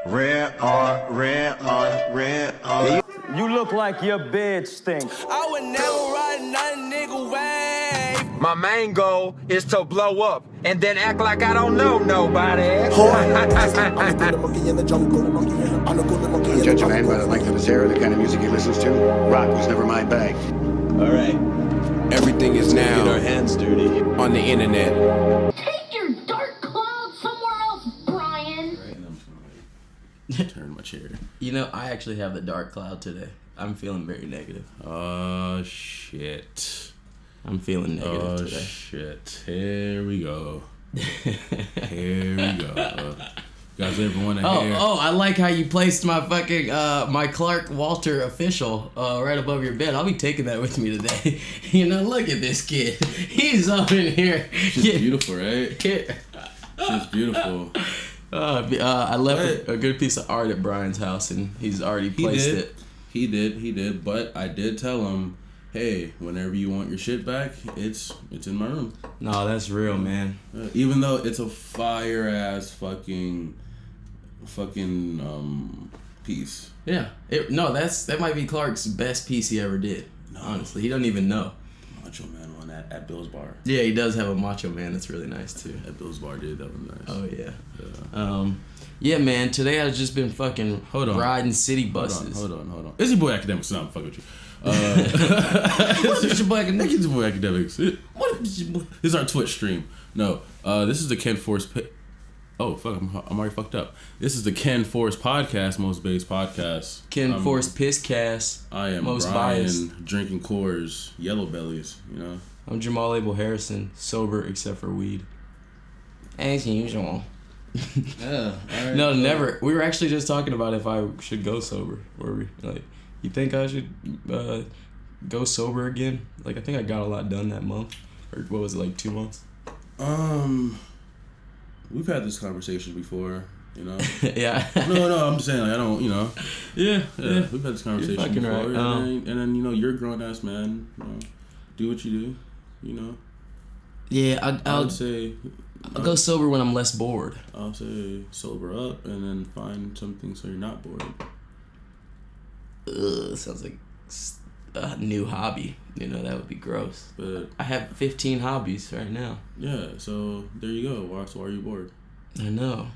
Red on. You look like your bed stinks. I would never ride another nigga wave. My main goal is to blow up and then act like I don't know nobody. I judge a man by the length of his hair or the kind of music he listens to. Rock was never my bag. All right. Everything is now Get our hands dirty. on the internet. Take your dark cloud somewhere else, Brian. Turn my chair. You know, I actually have the dark cloud today. I'm feeling very negative. Oh, shit. I'm feeling negative Oh, today. shit. Here we go. Here we go. You guys ever want to hear? Oh, I like how you placed my fucking, my Clark Walter official right above your bed. I'll be taking that with me today. You know, look at this kid. He's up in here. She's beautiful, right? She's beautiful. I left a good piece of art at Brian's house, and he's already placed it. He did. But I did tell him, hey, whenever you want your shit back, it's in my room. No, that's real, man. Even though it's a fire ass fucking piece. Yeah. That might be Clark's best piece he ever did. No. Honestly, he don't even know. Macho Man one at Bill's Bar. Yeah, he does have a Macho Man that's really nice too. At Bill's Bar, dude, that was nice. Oh yeah. Yeah, man. Today I've just been fucking riding city buses. Hold on. It's your boy Academics. No, I'm fucking with you. What is your boy Academics? It's your boy Academics. What is your boy? This is our Twitch stream. No, this is the Kenforce. Oh fuck, I'm already fucked up. This is the Kenforce podcast, most based podcast. Kenforce Pisscast. I am most Brian, biased. Drinking Coors, Yellow Bellies. You know. I'm Jamal Abel Harrison, sober except for weed. As usual. Yeah. All right, No, never. We were actually just talking about if I should go sober. Were we like, you think I should go sober again? Like, I think I got a lot done that month, or what was it, like 2 months? We've had this conversation before, you know. Yeah. No, I'm just saying, like, I don't, you know. Yeah. We've had this conversation You're fucking before, right. and then you know, you're a grown ass man. You know, do what you do, you know. Yeah, I'll go sober when I'm less bored. I'll say sober up and then find something so you're not bored. Sounds like a new hobby. You know, that would be gross. But I have 15 hobbies right now. yeah, so there you go. Why are you bored? I know.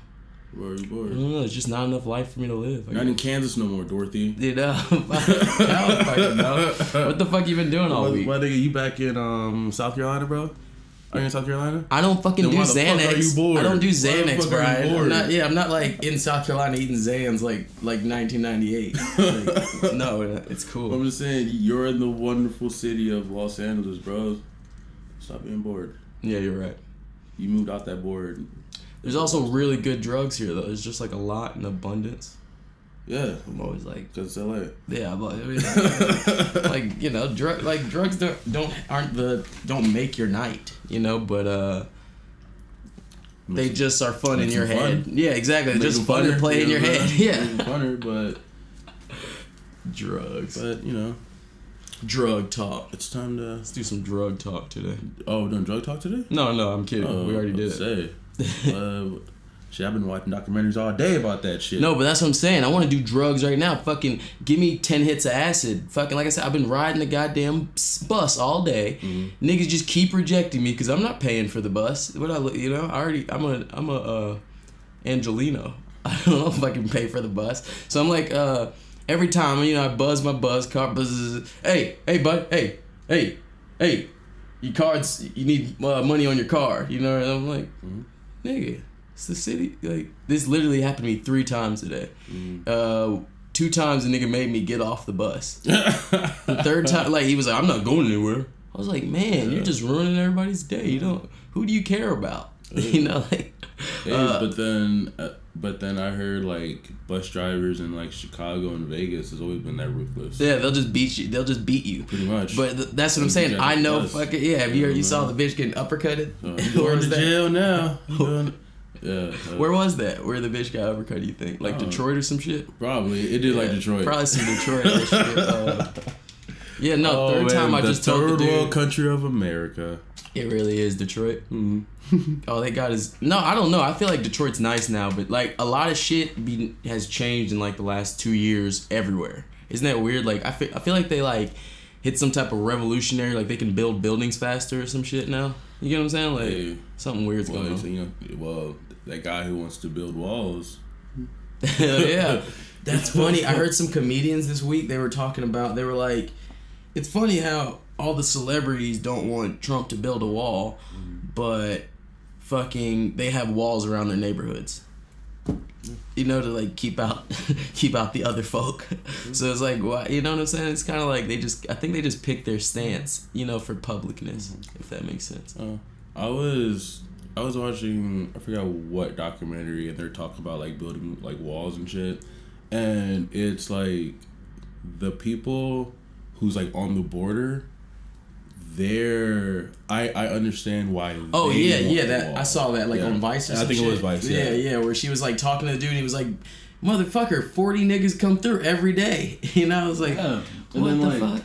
Why are you I bored? don't know. It's just not enough life for me to live. Not in Kansas no more, Dorothy. You know. I don't fucking know. What the fuck you been doing all week? Why nigga, you back in South Carolina, bro? Are you in South Carolina? I don't fucking Then do why the fuck Xanax. are you bored? I don't do Why the Xanax, fuck are you Brian. bored? I'm not like in South Carolina eating Xans like 1998. Like, no, it's cool. I'm just saying, you're in the wonderful city of Los Angeles, bro. Stop being bored. Yeah, you're right. You moved out that bored. There's also really good drugs here though. There's just like a lot in abundance. Yeah, I'm always like, cause it's LA. yeah, but I mean, like, you know, drugs don't make your night, you know, but they just are fun in your head. Fun. Yeah, exactly. They're just fun to play in your head. Yeah. Funner, but Drugs. you know, Drug talk. it's time to. Let's do some drug talk today. Oh, we're doing drug talk today? No, I'm kidding. We already did it. Shit, I've been watching documentaries all day about that shit. No, but that's what I'm saying. I want to do drugs right now. Fucking give me 10 hits of acid. Fucking, like I said, I've been riding the goddamn bus all day. Mm-hmm. Niggas just keep rejecting me because I'm not paying for the bus. I'm a Angelino. I don't know if I can pay for the bus. So I'm like, every time, you know, I buzz my buzz, car buzzes. Hey, bud, hey, your cards, you need money on your car. You know, and I'm like, nigga. It's the city. Like, this literally happened to me 3 times today. 2 times the nigga made me get off the bus. The third time, like, he was like, I'm not going anywhere. I was like, man, you're just ruining everybody's day. You don't. Who do you care about? You know, like. But then I heard like bus drivers in like Chicago and Vegas has always been that ruthless. Yeah, they'll just beat you. They'll just beat you. Pretty much. But that's what I'm saying. I know. Fucking yeah. Have you heard? You saw the bitch getting uppercutted? Going to jail now. Yeah. Where was that? Where the bitch got uppercut, do you think? Like Detroit or some shit? Probably. It did like Detroit. Probably some Detroit or shit. Yeah, no, third time I just told the third dude. world country of America. It really is Detroit. All they got is no. I don't know. I feel like Detroit's nice now, but like a lot of shit has changed in like the last 2 years everywhere. Isn't that weird? Like I feel like they like hit some type of revolutionary. Like they can build buildings faster or some shit now. You get what I'm saying? Like something weird's going on. You know, that guy who wants to build walls. Hell yeah. That's funny. I heard some comedians this week. They were talking about. They were like, it's funny how all the celebrities don't want Trump to build a wall, but fucking they have walls around their neighborhoods. You know, to like keep out the other folk. So it's like, why? You know what I'm saying? It's kind of like I think they just pick their stance, you know, for publicness, if that makes sense. I was watching, I forgot what documentary, and they're talking about like building like walls and shit, and it's like the people who's like on the border. I understand why. Oh they yeah, want the that wall. I saw that like on Vice or something. I think it was Vice. Yeah, where she was like talking to the dude, and he was like, "Motherfucker, 40 niggas come through every day." You know, I was like, "What the fuck?"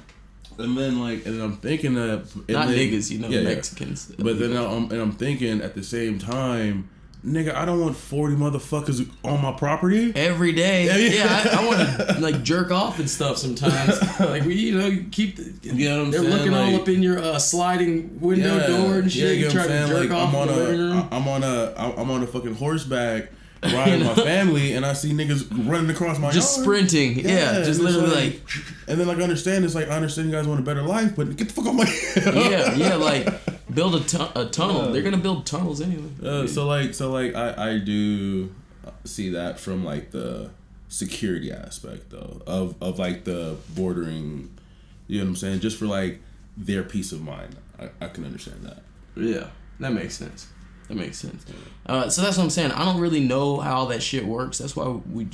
And then I'm thinking that niggas, you know, Mexicans. But then I'm thinking at the same time, nigga, I don't want 40 motherfuckers on my property every day. Yeah, I want to like jerk off and stuff sometimes. Like you keep. You know what I'm they're saying? looking all up in your sliding window door and shit. You You try to jerk off. I'm on a fucking horseback riding my family, and I see niggas running across my just yard. sprinting. Yeah, just literally like. And then I understand it's like I understand you guys want a better life, but get the fuck off my. yeah, like build a tunnel. They're gonna build tunnels anyway. So I do see that from like the security aspect though of like the bordering. You know what I'm saying? Just for like their peace of mind, I can understand that. Yeah, that makes sense. So that's what I'm saying. I don't really know how that shit works. That's why we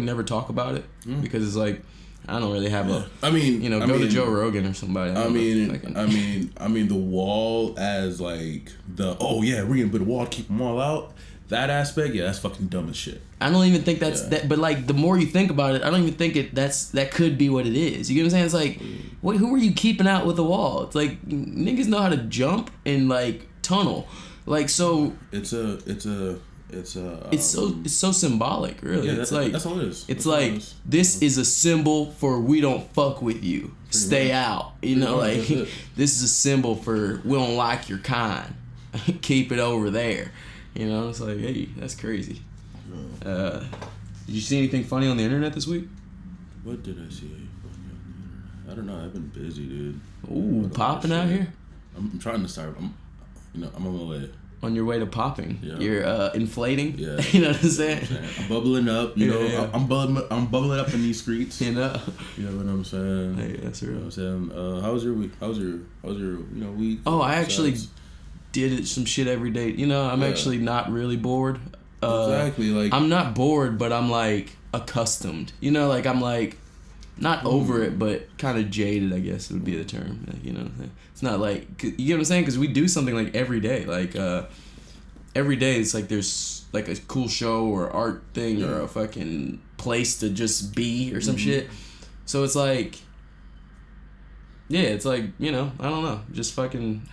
never talk about it because it's like I don't really have a. I mean, go to Joe Rogan or somebody. I mean, the wall as like we're gonna build a wall to keep them all out. That aspect, that's fucking dumb as shit. I don't even think that's that. But like, the more you think about it, I don't even think that could be what it is. You get what I'm saying? It's like, who are you keeping out with the wall? It's like niggas know how to jump and like tunnel. Like so, it's so symbolic, really. Yeah, it's like that's all it is. It's like this is a symbol for we don't fuck with you. Stay out. You know, like this is a symbol for we don't like your kind. Keep it over there. You know, it's like, hey, that's crazy. Did you see anything funny on the internet this week? What did I see? I don't know. I've been busy, dude. Ooh, popping out here. I'm trying to start. I'm on my way. On your way to popping, yeah. You're inflating. Yeah, you know what I'm saying. I'm bubbling up. You know, yeah. I'm bubbling up in these streets. You know what I'm saying. Hey, that's real. You know what I'm saying. How was your week? How was your week? Oh, I actually did some shit every day. You know, I'm actually not really bored. Exactly. Like I'm not bored, but I'm like accustomed. You know, like I'm like not over it, but kind of jaded, I guess would be the term. You know, it's not like, you get what I'm saying? Because we do something like every day. Like every day, it's like there's like a cool show or art thing or a fucking place to just be or some shit. So it's like, yeah, it's like, you know, I don't know, just fucking.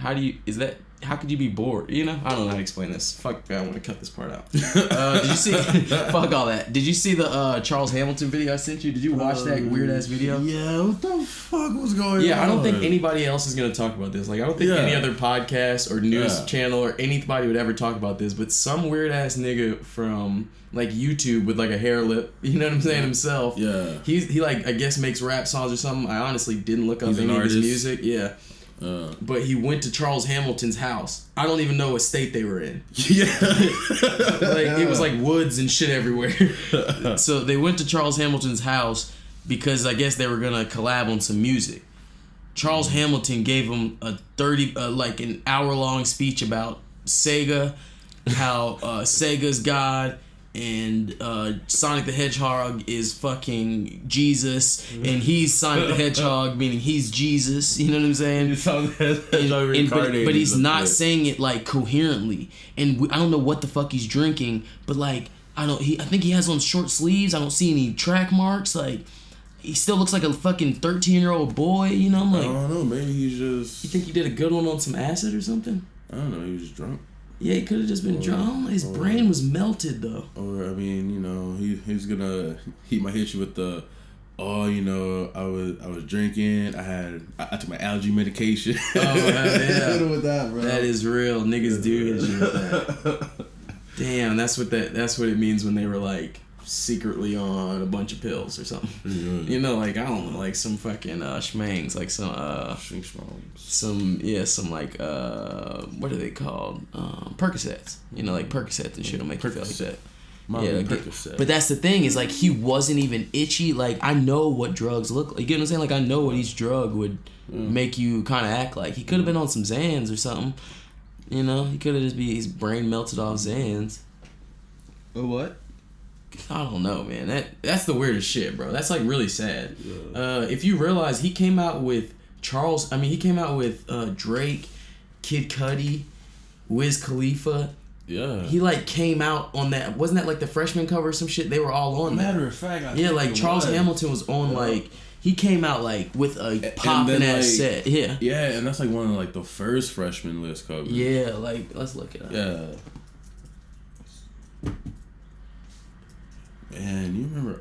How could you be bored? You know? I don't know how to explain this. Fuck, I want to cut this part out. Did you see... fuck all that. Did you see the Charles Hamilton video I sent you? Did you watch that weird-ass video? Yeah, what the fuck was going on? Yeah, I don't think anybody else is going to talk about this. Like, I don't think any other podcast or news channel or anybody would ever talk about this, but some weird-ass nigga from, like, YouTube with, like, a hair lip, you know what I'm saying, himself. Yeah. He like, I guess makes rap songs or something. I honestly didn't look up any of his music. Yeah. But he went to Charles Hamilton's house. I don't even know what state they were in. Yeah. Like, it was like woods and shit everywhere. So they went to Charles Hamilton's house because I guess they were gonna collab on some music. Charles Hamilton gave him a an hour-long speech about Sega, how Sega's God, and Sonic the Hedgehog is fucking Jesus, and he's Sonic the Hedgehog, meaning he's Jesus. You know what I'm saying? But he's not saying it like coherently, and I don't know what the fuck he's drinking. But like I think he has on short sleeves. I don't see any track marks. Like he still looks like a fucking 13-year-old boy. You know, I'm I like, don't know. Maybe he's just. you think he did a good one on some acid or something? I don't know. He was just drunk. Yeah, he could have just been drunk. His brain was melted though. Or I mean, you know, he's gonna might hit you with the, oh, you know, I was drinking. I took my allergy medication. Oh yeah, with that, bro. that is real. Niggas do hit you with that. Damn, that's what it means when they were like secretly on a bunch of pills or something. Yeah. You know, like I don't know, like some fucking schmangs, like some like what are they called? Percocets. You know, like Percocets and shit will make you feel like that. Percocet. But that's the thing is like he wasn't even itchy. Like I know what drugs look like. You get what I'm saying? Like I know what each drug would make you kind of act like. He could have been on some Xans or something. You know, he could have just be his brain melted off Xans. Or what? I don't know, man. That's the weirdest shit, bro. That's like really sad. Yeah. If you realize he came out with Drake, Kid Cudi, Wiz Khalifa. Yeah. He like came out on that. Wasn't that like the freshman cover or some shit? They were all on that. Matter of fact, I yeah, think like it Charles was. Hamilton was on like he came out like with a poppin' ass set. Yeah. Yeah, and that's like one of like the first freshman list covers. Yeah, like let's look it up. Yeah. Man, you remember?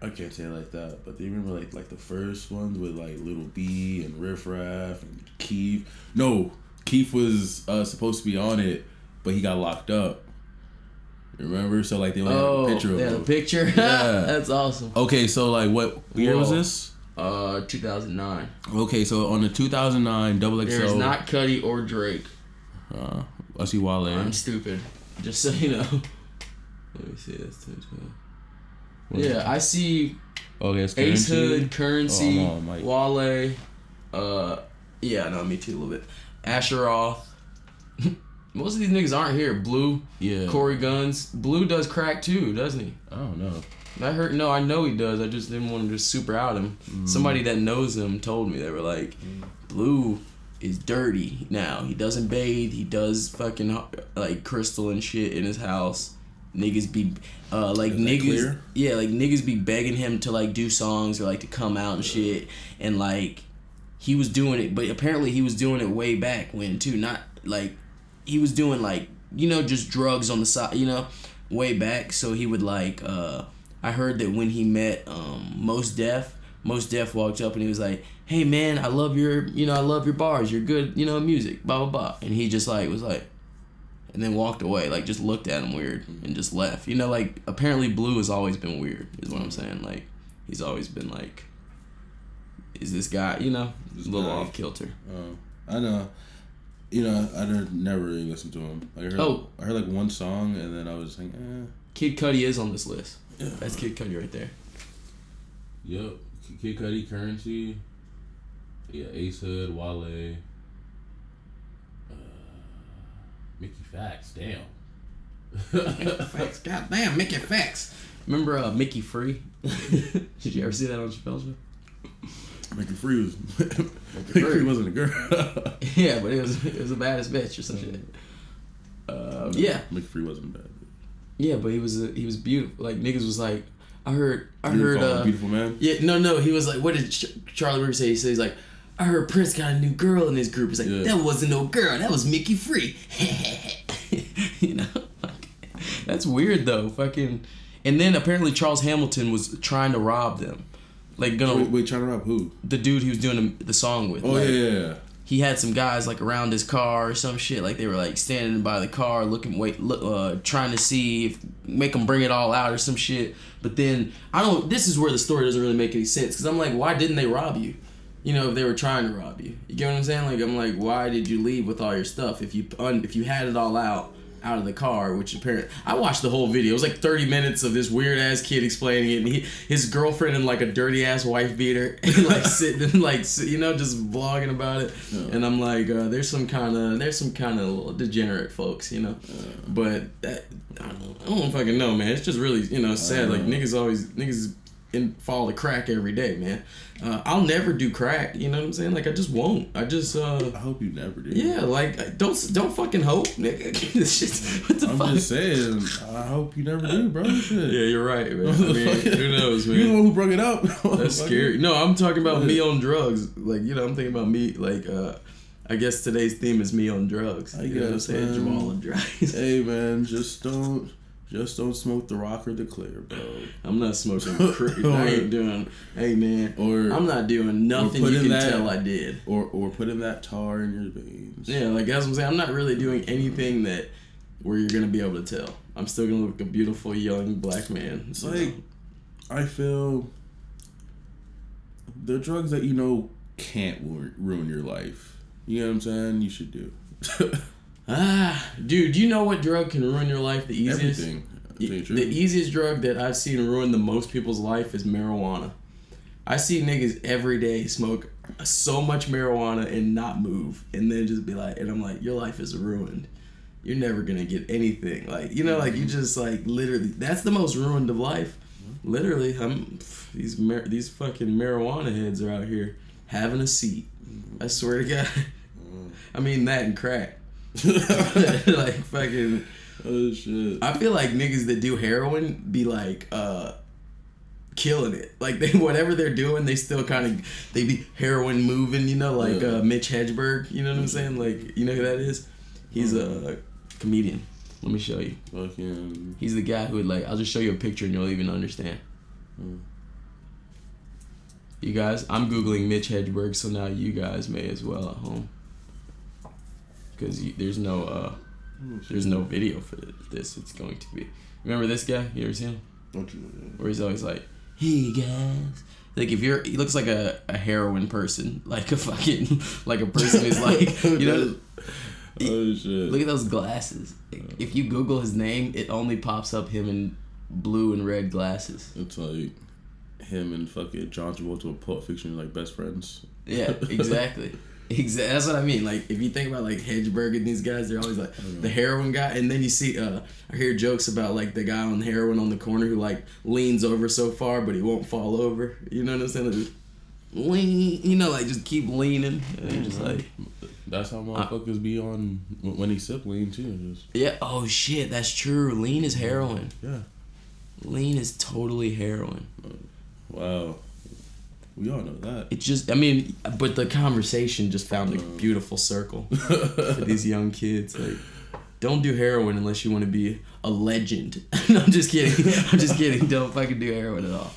I can't say it like that, but do you remember like the first ones with like Little B and Riff Raff and Keith? No, Keith was supposed to be on it, but he got locked up. Remember? So like they only had a picture of him. The picture. Yeah, That's awesome. Okay, so like what year was this? 2009. Okay, so on the 2009 XXL. There's not Cudi or Drake. I see Wale. I'm stupid. Just so you know. Let me see this. Yeah, I see Okay, it's Ace Currency. Hood, Currency, Oh, no, Mike. Wale. Yeah, no, me too a little bit. Asheroth. Most of these niggas aren't here. Blue. Yeah. Corey Guns. Blue does crack too, doesn't he? I don't know. I know he does. I just didn't want to just super out him. Somebody that knows him told me. They were like, Blue is dirty now. He doesn't bathe. He does fucking like crystal and shit in his house. Niggas be like niggas clear? Yeah, like niggas be begging him to like do songs or like to come out and shit, and like he was doing it, but apparently he was doing it way back when too. Not like he was doing like, you know, just drugs on the side, you know, way back. So he would like I heard that when he met Mos Def walked up and he was like, "Hey man, I love your bars. You're good, you know, music, blah blah blah." And he just like was like, and then walked away, like just looked at him weird and just left. You know, like apparently Blue has always been weird, is what I'm saying. Like he's always been like, is this guy, you know, a little off kilter. I know. You know, I never really listened to him. Like I heard like one song and then I was like, Kid Cudi is on this list. Yeah. That's Kid Cudi right there. Yep. Kid Cudi, Currency. Yeah, Ace Hood, Wale. Mickey Fax, damn. Facts, goddamn, Mickey Facts. Remember Mickey Free? Did you ever see that on Chappelle's Show? Mickey Free was Mickey Free wasn't a girl. Yeah, but it was a baddest bitch or some shit. Yeah. Mickey Free wasn't bad. Yeah, but he was beautiful. Like niggas was like, I heard Beautiful Man. Yeah, no, he was like, what did Charlie Rivers say? He said he's like, I heard Prince got a new girl in his group. He's like, that wasn't no girl, that was Mickey Free. You know, like, that's weird though. Fucking, and then apparently Charles Hamilton was trying to rob them, like Wait, trying to rob who? The dude he was doing the song with. Oh like, yeah. He had some guys like around his car or some shit. Like they were like standing by the car, trying to see make them bring it all out or some shit. But then this is where the story doesn't really make any sense, because I'm like, why didn't they rob you? You know, if they were trying to rob you. You get what I'm saying? Like I'm like, why did you leave with all your stuff if you had it all out of the car? Which apparently I watched the whole video. It was like 30 minutes of this weird ass kid explaining it, and his girlfriend in like a dirty ass wife beater, and like sitting and like, you know, just vlogging about it. And I'm like, there's some kind of degenerate folks, you know. But that, I don't fucking know, man. It's just really, you know, sad. Like niggas fall to crack every day, man. I'll never do crack. You know what I'm saying? Like I just won't. I hope you never do. Yeah, like don't fucking hope, nigga. This shit. What the fuck? I'm just saying. I hope you never do, bro. Shit. Yeah, you're right, man. I mean, who knows, man? You're the one who brought it up. That's scary. No, I'm talking about me on drugs. Like, you know, I'm thinking about me. Like, I guess today's theme is me on drugs. You know what I'm saying? Jamal on drugs. Hey, man, just don't smoke the rock or the clear, bro. I'm not smoking I ain't doing. Hey, man. I'm not doing nothing you can tell I did. Or putting that tar in your veins. Yeah, like that's what I'm saying. I'm not really doing anything where you're gonna be able to tell. I'm still gonna look like a beautiful young black man. It's like I feel the drugs that you know can't ruin your life. You know what I'm saying? You should do. Dude, you know what drug can ruin your life the easiest? Everything. The easiest drug that I've seen ruin the most people's life is marijuana. I see niggas every day smoke so much marijuana and not move, and then just be like, and I'm like, your life is ruined. You're never gonna get anything. Like, you know, like you just like literally, that's the most ruined of life. Literally, these fucking marijuana heads are out here having a seat. I swear to God. I mean that and crack. Like fucking. Oh shit. I feel like niggas that do heroin be like killing it. Like they whatever they're doing, they still they be heroin moving, you know, like Mitch Hedberg, you know what I'm saying? Like, you know who that is? He's a comedian. Let me show you. Fucking. He's the guy who would like, I'll just show you a picture and you'll even understand. You guys, I'm Googling Mitch Hedberg, so now you guys may as well at home. Because there's no video for this. It's going to be. Remember this guy? You ever seen him? Where he's always like, hey guys. Like he looks like a heroin person. Like a fucking, like a person who's like, you know. Oh shit. Look at those glasses. If you Google his name, it only pops up him in blue and red glasses. It's like him and fucking John Travolta in Pulp Fiction are like best friends. Yeah, exactly. That's what I mean. Like, if you think about like Hedgeberg and these guys, they're always like the heroin guy, and then you see, I hear jokes about like the guy on heroin on the corner who like leans over so far, but he won't fall over. You know what I'm saying? Like, lean, you know, like just keep leaning. And you're just like, that's how motherfuckers be on when he sip lean too. Just. Yeah. Oh shit, that's true. Lean is heroin. Yeah. Lean is totally heroin. Wow. We all know that. It just, I mean, but the conversation just found a beautiful circle for these young kids. Like, don't do heroin unless you want to be a legend. No, I'm just kidding. I'm just kidding. Don't fucking do heroin at all.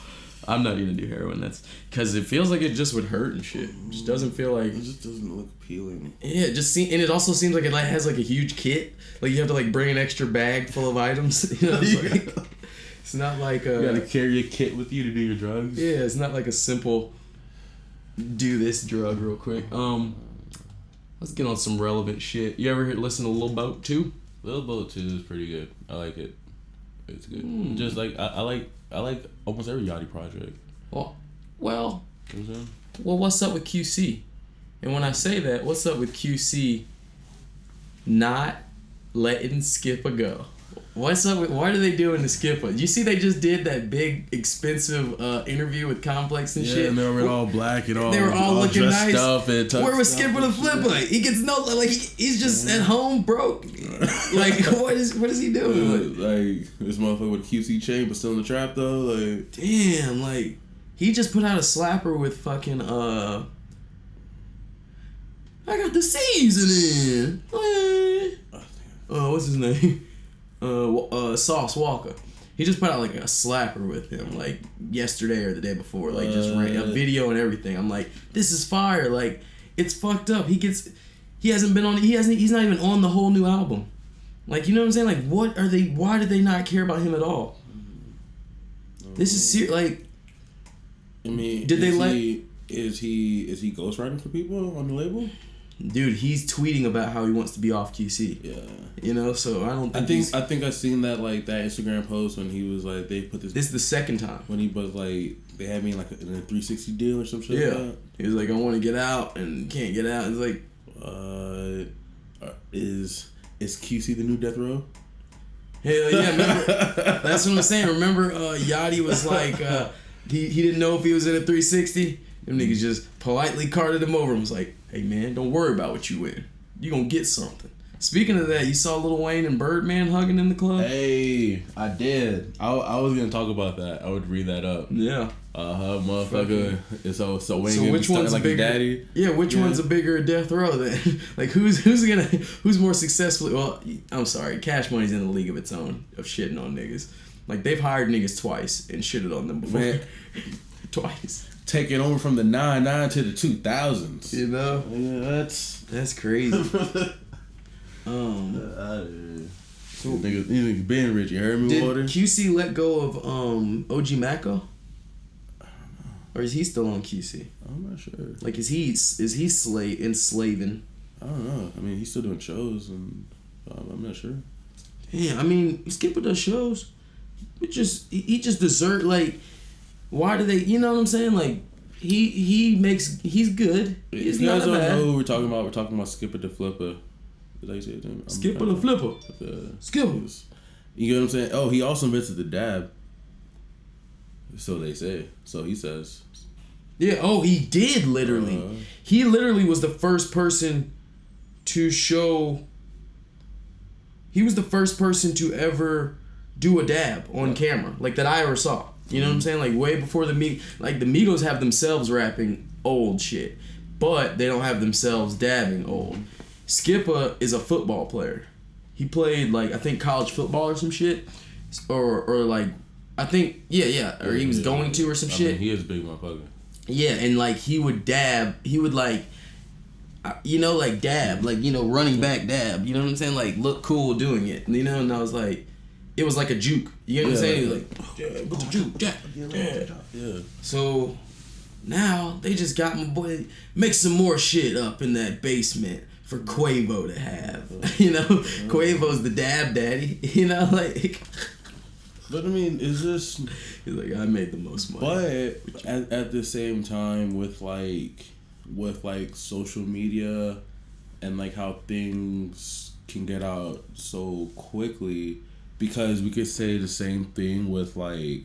I'm not gonna do heroin. That's because it feels like it just would hurt and shit. It just doesn't feel like. It just doesn't look appealing. Yeah, and it also seems like it like has like a huge kit. Like you have to like bring an extra bag full of items. You know, it's not like you gotta carry a kit with you to do your drugs. Yeah, it's not like a simple do this drug real quick. Let's get on some relevant shit. You ever listen to Lil Boat 2? Lil Boat 2 is pretty good. I like it. It's good. Just like I like almost every Yachty project. Well, You know what I'm saying? well, what's up with QC? And when I say that, what's up with QC not letting Skipper go? What's up with, what are they doing to Skipper? You see they just did that big expensive interview with Complex and shit. And they were all black and all. They were all looking nice. Where was Skipper Skipper the Flipper? He gets no, like he's just at home broke. Like what is he doing? Like this motherfucker with a QC chain but still in the trap though. Like damn, like he just put out a slapper with fucking I got the seasoning. What's his name? Sauce Walker. He just put out like a slapper with him like yesterday or the day before, like just a video and everything. I'm like, this is fire. Like it's fucked up. He's not even on the whole new album. Like, you know what I'm saying? Like why do they not care about him at all? This is serious. Like, I mean, is he ghostwriting for people on the label? Dude, he's tweeting about how he wants to be off QC. Yeah. You know, so I think I seen that like that Instagram post when he was like they put this. This is the second time when he was like they had me in like in a 360 deal or some shit. Yeah. Like that. He was like, I want to get out and can't get out. It's like, is QC the new Death Row? Hell yeah, remember? That's what I'm saying. Remember, Yachty was like, he didn't know if he was in a 360. Them niggas just politely carted him over and was like, hey man, don't worry about what you win. You gonna get something. Speaking of that, you saw Lil Wayne and Birdman hugging in the club? Hey, I did. I was gonna talk about that. I would read that up. Yeah. Motherfucker. So Wayne So which one's like bigger? daddy? Yeah, which one's a bigger death row then? Like who's more successfully? Well, I'm sorry, Cash Money's in a league of its own of shitting on niggas. Like they've hired niggas twice and shitted on them before. Man. Twice. Taking over from the 99 to the 2000s. You know? Yeah, that's crazy. Niggas been rich. You heard me, Did Water? QC let go of OG Mako? Or is he still on QC? I'm not sure. Like is he enslaving? I don't know. I mean, he's still doing shows, and I'm not sure. Yeah, I mean, Skipper does shows. He just deserve, like, why do they? You know what I'm saying? Like he's good. He's you not guys don't bad. know who we're talking about. We're talking about Skipper the Flipper. Is that how you say his name? Skipper the Flipper. Skipper. You get what I'm saying? Oh, he also invented the dab. So they say. So he says. Yeah. Oh, he did literally. He literally was the first person to show. He was the first person to ever do a dab on camera, like that I ever saw. You know what I'm saying? Like way before the Migos have themselves rapping old shit, but they don't have themselves dabbing old. Skipper is a football player. He played like I think college football or some shit, or like I think or he was going to or some shit. Mean, he is a big motherfucker. Yeah, and like he would dab. He would like. Like dab, like, running back dab, you know what I'm saying? Like, look cool doing it, and I was like, it was like a juke, you know what I'm saying? He was like, what's a juke? Jab. Yeah. So, now, they just got my boy, make some more shit up in that basement for Quavo to have, Quavo's the dab daddy, like. But I mean, is this... He's like, I made the most money. But, at the same time, with social media and like how things can get out so quickly, because we could say the same thing with like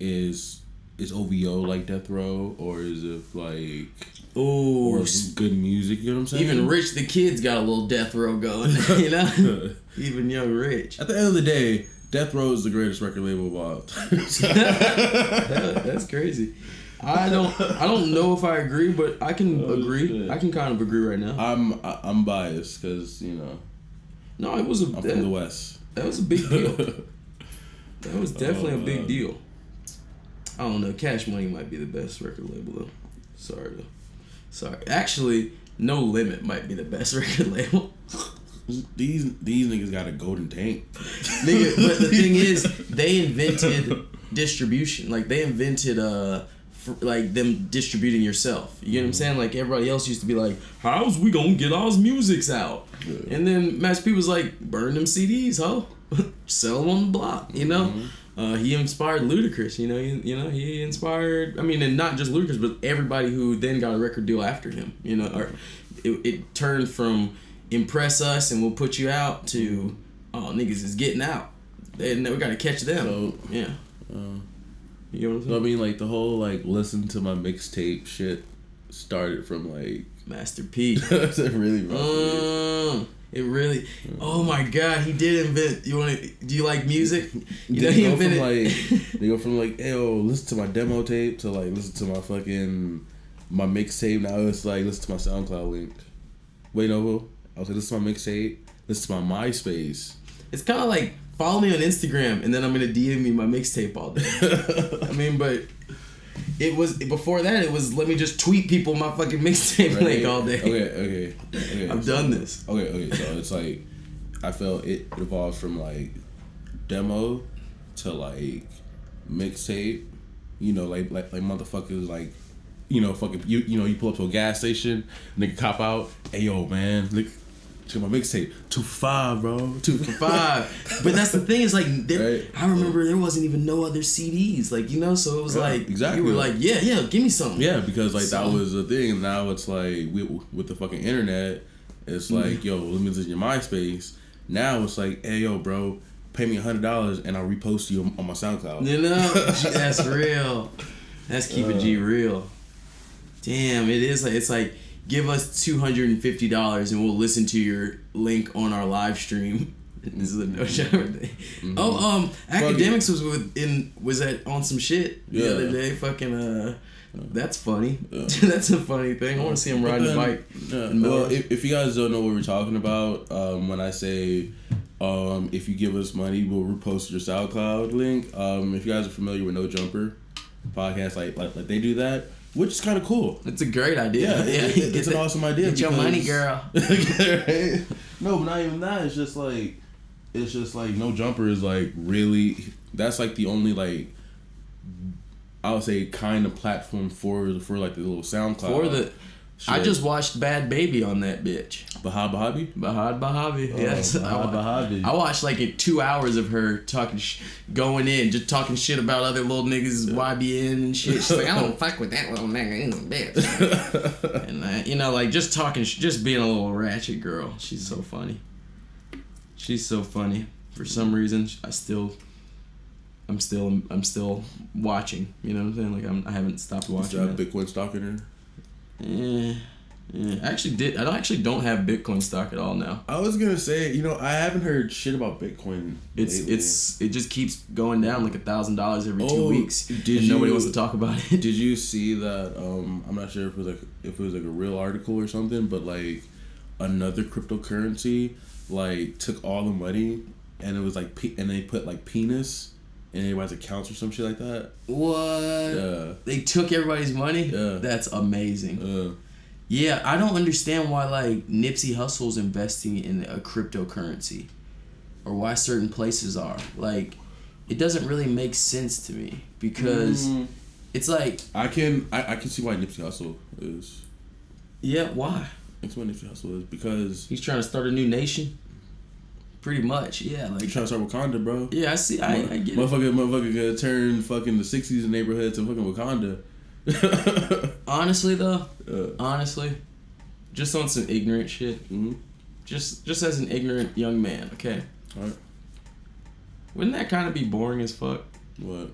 is OVO like death row, or is it like or good music, you know what I'm saying? Even Rich the Kid's got a little death row going, even young Rich. At the end of the day, death row is the greatest record label of all time. That's crazy. I don't know if I agree, but I can agree. Shit. I can kind of agree right now. I'm biased because No, it was I'm from the West. That was a big deal. That was definitely a big deal. I don't know. Cash Money might be the best record label though. Sorry. Actually, No Limit might be the best record label. These niggas got a golden tank. Nigga, but the thing is, they invented distribution. Like they invented like them distributing yourself. You know what I'm saying? Like everybody else used to be like, how's we gonna get our musics out? Yeah. And then Master P was like, burn them CDs, ho. Sell them on the block, He inspired Ludacris, he inspired, and not just Ludacris, but everybody who then got a record deal after him, or it turned from impress us and we'll put you out to, niggas is getting out. And we gotta catch them. So, yeah. You know what I'm saying? So I mean, like the whole like listen to my mixtape shit started from like Master P. That's really rough. It really. Oh my God, he did invent. Do you like music? He invented. They go from like, yo, listen to my demo tape to like listen to my mixtape. Now it's like listen to my SoundCloud link. Wait, no, I was like, listen to my mixtape. Listen to my MySpace. It's kind of like follow me on Instagram and then I'm gonna DM you my mixtape all day. But it was before that. It was let me just tweet people my fucking mixtape link all day. Okay. I've done this. Okay. So it's like I felt it evolved from like demo to like mixtape. Like motherfuckers like. Fucking you pull up to a gas station, nigga cop out. Hey yo, man, look to my mixtape 2 for $5, bro. 2 for $5. But that's the thing is like, right. I remember there wasn't even no other CDs, so it was like exactly. You were like, yeah, give me something. Yeah, because like that was the thing. Now it's like with the fucking internet, it's like yo, let me listen to your MySpace. Now it's like, hey yo, bro, pay me $100 and I'll repost you on my SoundCloud. That's real. That's keep it G real. Damn, it is like, it's like, give us $250 and we'll listen to your link on our live stream. This is a no shower thing. Mm-hmm. Oh, Academics was on some shit the other day. Fucking that's funny. Yeah. That's a funny thing. I want to see him riding a bike. Yeah. Well, if you guys don't know what we're talking about, when I say if you give us money, we'll repost your SoundCloud link. If you guys are familiar with No Jumper podcast, like they do that, which is kind of cool. It's a great idea. Yeah, it's an awesome idea. Get your money, girl. Right? No, but not even that. It's just like No Jumper is like really. That's like the only like, I would say, kind of platform for like the little SoundCloud. I just watched Bad Baby on that bitch. Bahad Bahabi. Yes. Bahad. I watched like 2 hours of her talking, going in, just talking shit about other little niggas, YBN and shit. She's like, I don't fuck with that little nigga, he's a bitch. And you know, like just talking, just being a little ratchet girl. She's so funny. She's so funny. For some reason, I'm still watching. You know what I'm saying? Like I haven't stopped watching. You have Bitcoin stock in her? Yeah. I actually don't have Bitcoin stock at all now. I was gonna say, you know, I haven't heard shit about Bitcoin. It just keeps going down like $1,000 every 2 weeks. And nobody wants to talk about it. Did you see that? I'm not sure if it was like a real article or something, but like another cryptocurrency like took all the money and it was like and they put like penis in everybody's accounts or some shit like that. What? Yeah. They took everybody's money? Yeah. That's amazing. Yeah, I don't understand why like Nipsey Hussle's investing in a cryptocurrency, or why certain places are. Like, it doesn't really make sense to me because it's like I can see why Nipsey Hussle is. Yeah, why? That's why Nipsey Hussle is because he's trying to start a new nation. Pretty much, yeah. Like, he's trying to start Wakanda, bro. Yeah, I see. I get it. Motherfucker gonna turn fucking the 60s neighborhood to fucking Wakanda. Honestly, though, just on some ignorant shit. Mm-hmm. Just as an ignorant young man, okay. All right. Wouldn't that kind of be boring as fuck? What?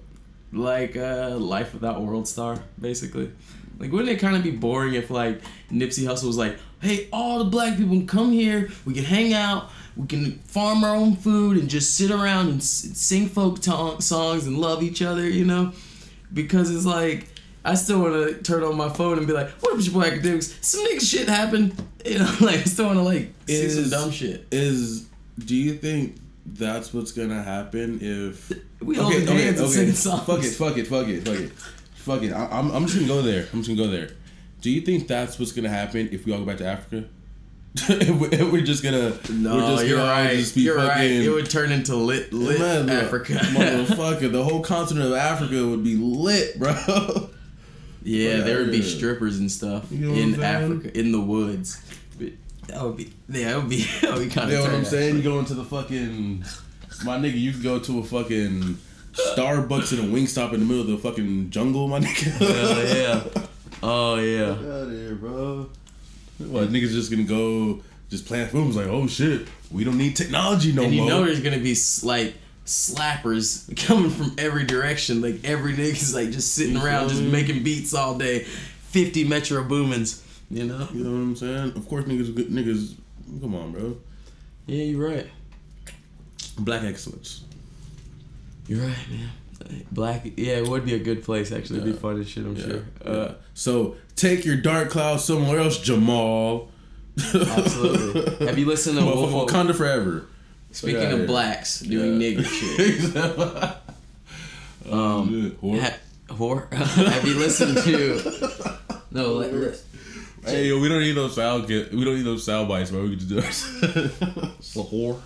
Like Life Without World Star, basically. Like, wouldn't it kind of be boring if like Nipsey Hussle was like, hey, all the black people can come here, we can hang out, we can farm our own food and just sit around and sing folk songs and love each other, you know? Because it's like, I still want to turn on my phone and be like, what up, your boy Academics? Some nigga shit happened. You know, like, I still want to like see some dumb shit. Do you think that's what's going to happen if... We hold hands and sing songs. Fuck it. I'm just going to go there. Do you think that's what's going to happen if we all go back to Africa? We're just gonna. No, you're right. You're right. It would turn into lit man, Africa. Motherfucker, the whole continent of Africa would be lit, bro. Yeah, there would be strippers and stuff in Africa, in the woods. But that would be kind of. You know what I'm saying? You go into the fucking. My nigga, you could go to a fucking Starbucks and a Wingstop in the middle of the fucking jungle, my nigga. Hell yeah. Oh yeah. Get out of here, bro. What, niggas just gonna go just plant films like, oh shit, we don't need technology no more. And you know there's gonna be like slappers coming from every direction. Like every nigga's like just sitting around just making beats all day. 50 Metro Boomins, you know? You know what I'm saying? Of course niggas, come on, bro. Yeah, you're right. Black excellence. You're right, man. Black, yeah, it would be a good place actually. It'd be fun as shit, I'm sure. So take your dark cloud somewhere else, Jamal. Absolutely. Have you listened to Wakanda Forever? Speaking of blacks doing nigger shit. Whore. Have you listened to? No. Hey, yo, we don't need no sound kit. We don't need no sound bites, bro. We can just do it. It's a whore.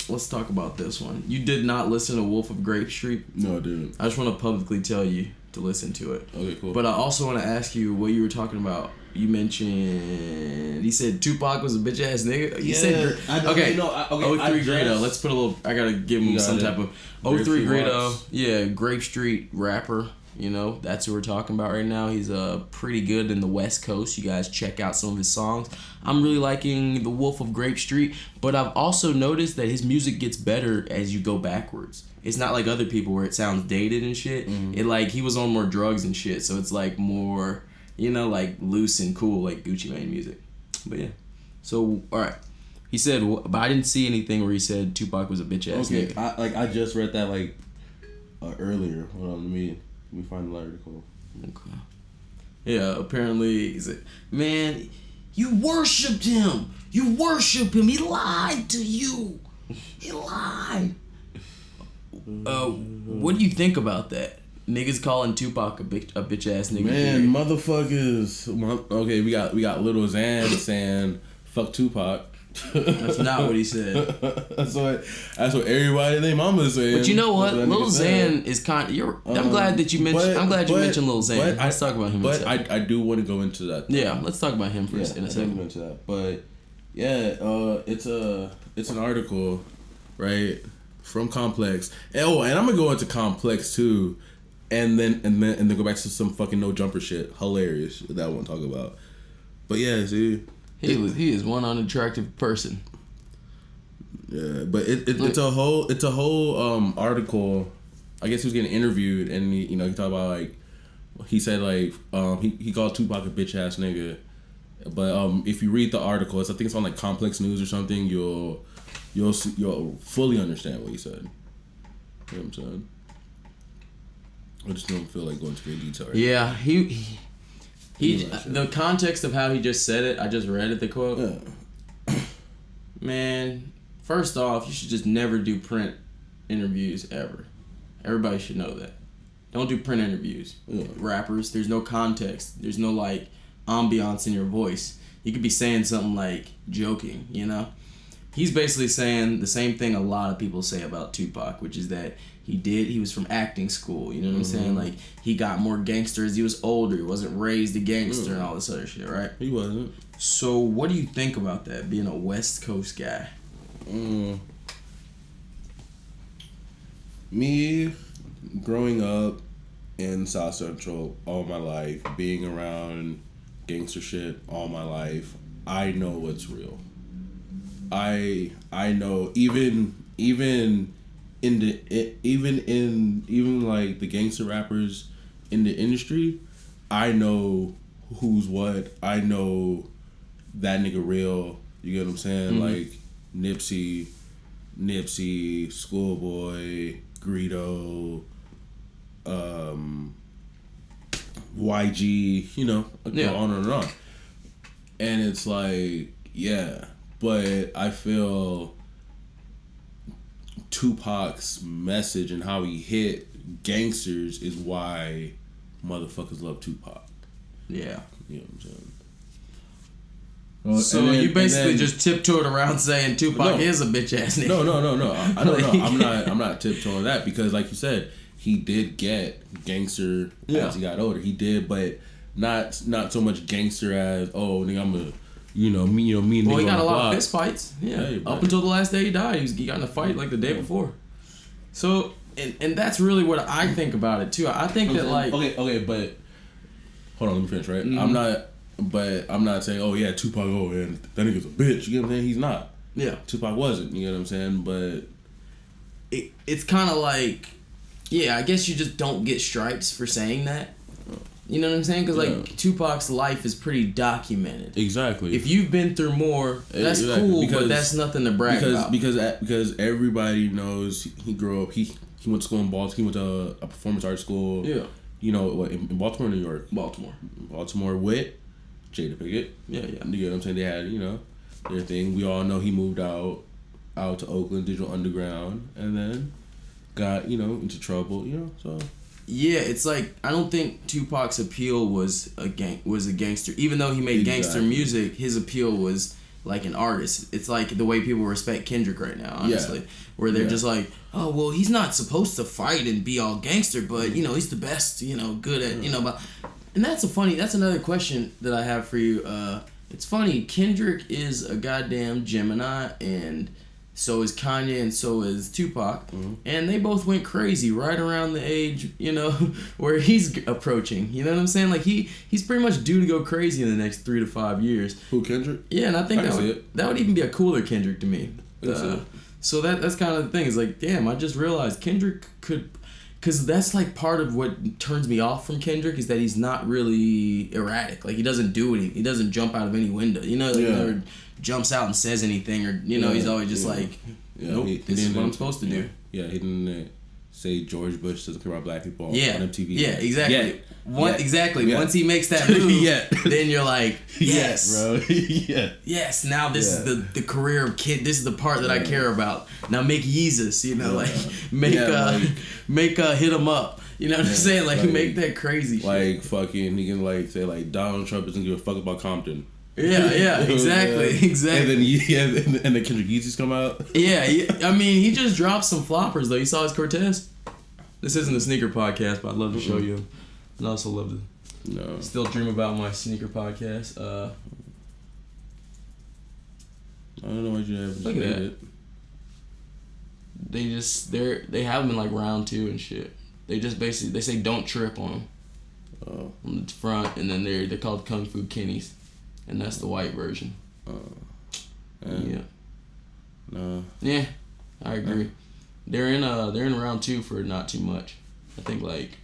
Let's talk about this one. You did not listen to Wolf of Grape Street? No, I didn't. I just want to publicly tell you to listen to it. Okay, cool. But I also want to ask you what you were talking about. You mentioned... He said Tupac was a bitch-ass nigga? You said... Okay, 03 Greedo. Let's put a little... I gotta give him some type of... 03 Greedo. Yeah, Grape Street rapper. You know, that's who we're talking about right now. He's pretty good in the West Coast. You guys check out some of his songs. I'm really liking The Wolf of Grape Street, but I've also noticed that his music gets better as you go backwards. it's not like other people where it sounds dated and shit. It like he was on more drugs and shit, so it's like more, you know, like loose and cool, like Gucci Mane music. But yeah, so all right. He said, but I didn't see anything where he said Tupac was a bitch ass nigga. I just read that like earlier. Hold on, let me find the article. Okay. Yeah, apparently he's like, man, you worshipped him. You worship him. He lied to you. He lied. What do you think about that? Niggas calling Tupac a bitch ass nigga. Man, motherfuckers. Okay, we got Lil Xan saying fuck Tupac. That's not what he said. that's what everybody and their mama is saying. But you know what? Lil Xan is kind of. I'm glad that you mentioned. I'm glad you mentioned Lil Xan. Let's talk about him. But I do want to go into that. Yeah, let's talk about him first in a second. Into that. But yeah, it's an article, right, from Complex. And I'm gonna go into Complex too, and then go back to some fucking no jumper shit. Hilarious that I want to talk about. But yeah, see. He is one unattractive person. Yeah, but it's a whole article. I guess he was getting interviewed, and he talked about like he said like he called Tupac a bitch ass nigga. But if you read the article, I think it's on like Complex News or something. You'll fully understand what he said. You know what I'm saying? I just don't feel like going to great detail. Right Yeah, now. he the context of how he just said it, I just read it, the quote. Yeah. Man, first off, you should just never do print interviews ever. Everybody should know that. Don't do print interviews. Yeah. Rappers, there's no context. There's no like ambiance in your voice. You could be saying something like joking, you know? He's basically saying the same thing a lot of people say about Tupac, which is that he was from acting school, you know what I'm saying? Like, he got more gangster as he was older. He wasn't raised a gangster and all this other shit, right? He wasn't. So, what do you think about that, being a West Coast guy? Me, growing up in South Central all my life, being around gangster shit all my life, I know what's real. I know even like the gangster rappers in the industry, I know who's what. I know that nigga real. You get what I'm saying? Like Nipsey, Schoolboy, Greedo, YG. You know, I go on and on. And it's like, yeah, but I feel Tupac's message and how he hit gangsters is why motherfuckers love Tupac. Yeah. You know what I'm saying? So you basically just tiptoed around saying Tupac is a bitch ass nigga. No. I don't know. I'm not tiptoeing that because, like you said, he did get gangster as he got older. He did, but not so much gangster as nigga, I'm a me and well, he got a lot block. of fist fights. Yeah. Hey, up until the last day he died, he got in a fight like the day before. So and that's really what I think about it too. I think that like okay, but hold on, let me finish. Right, I'm not saying Tupac. Oh man, that nigga's a bitch. You get what I'm saying? He's not. Yeah, Tupac wasn't. You know what I'm saying? But it's kind of like, I guess you just don't get stripes for saying that. You know what I'm saying? Because like Tupac's life is pretty documented. Exactly. If you've been through more, that's cool, but that's nothing to brag about. Because everybody knows he grew up. He went to school in Baltimore. He went to a performance art school. Yeah. You know what? In Baltimore, or New York. Baltimore with Jada Pinkett. Yeah. You know what I'm saying? They had their thing. We all know he moved out to Oakland, Digital Underground, and then got into trouble. So. Yeah, it's like I don't think Tupac's appeal was a gangster. Even though he made gangster music, his appeal was like an artist. It's like the way people respect Kendrick right now, honestly. Where they're just like, oh well, he's not supposed to fight and be all gangster, but he's the best, good at but and that's another question that I have for you. It's funny, Kendrick is a goddamn Gemini, and so is Kanye, and so is Tupac, and they both went crazy right around the age, where he's approaching. You know what I'm saying? Like he's pretty much due to go crazy in the next 3 to 5 years. Who, Kendrick? Yeah, and I think that would even be a cooler Kendrick to me. So that's kind of the thing. It's like, damn, I just realized Kendrick could, because that's like part of what turns me off from Kendrick is that he's not really erratic. Like he doesn't do anything. He doesn't jump out of any window. You know, like he never jumps out and says anything, or you know, he's always just like, nope, this is what I'm supposed to do. Yeah, he didn't say George Bush doesn't care about black people on MTV. Yeah, exactly. Exactly. Yeah. Once he makes that move, then you're like, yes, bro. yes. Now this is the career of Kid. This is the part that I care about. Now make Yeezus, you know, like make hit 'em up. You know what I'm saying? Like make that crazy shit. Like fucking, he can like say like Donald Trump doesn't give a fuck about Compton. Yeah, exactly. And then and the Kendrick Yeezys come out. Yeah. I mean, he just dropped some floppers though. You saw his Cortez. This isn't a sneaker podcast, but I'd love to show you. And I also love to still dream about my sneaker podcast. I don't know what you have. Look at that. They have them in like round 2 and shit. They just basically they say don't trip on them. On the front, and then they're called Kung Fu Kennies, and that's the white version. Yeah. No. Yeah, I agree. They're in round 2 for not too much. I think like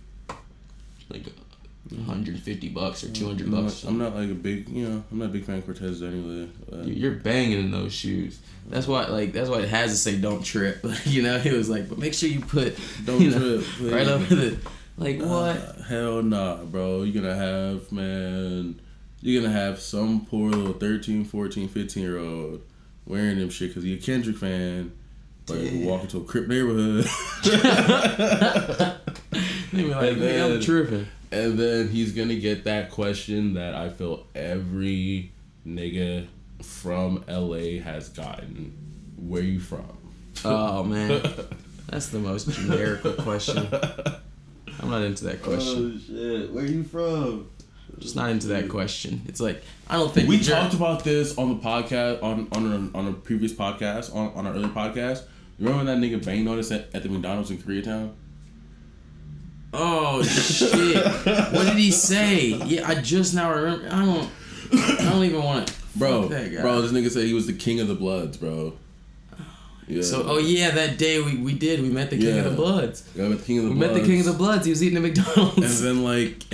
$150 or $200. I'm not like a big, I'm not a big fan of Cortez anyway. You're banging in those shoes. That's why it has to say don't trip. You know, it was like, but make sure you put don't trip please. Right over the like what? Hell nah, bro. You're gonna have some poor little 13, 14, 15-year-old wearing them shit because you're a Kendrick fan. But walk into a Crip neighborhood. They be like, man, I'm tripping. And then he's gonna get that question that I feel every nigga from LA has gotten. Where you from? Oh man. That's the most generic question. I'm not into that question. Oh shit. Where you from? Just not into that question. It's like I don't think we talked about this on the podcast on a previous podcast on our earlier podcast. Remember when that nigga banged on us at the McDonald's in Koreatown? Oh shit! What did he say? Yeah, I just now remember. I don't even want to. Bro, this nigga said he was the king of the Bloods, bro. Yeah. So, that day we met the king of the Bloods. Yeah, met the king of the Bloods. Bloods. Met the king of the Bloods. He was eating at McDonald's. And then he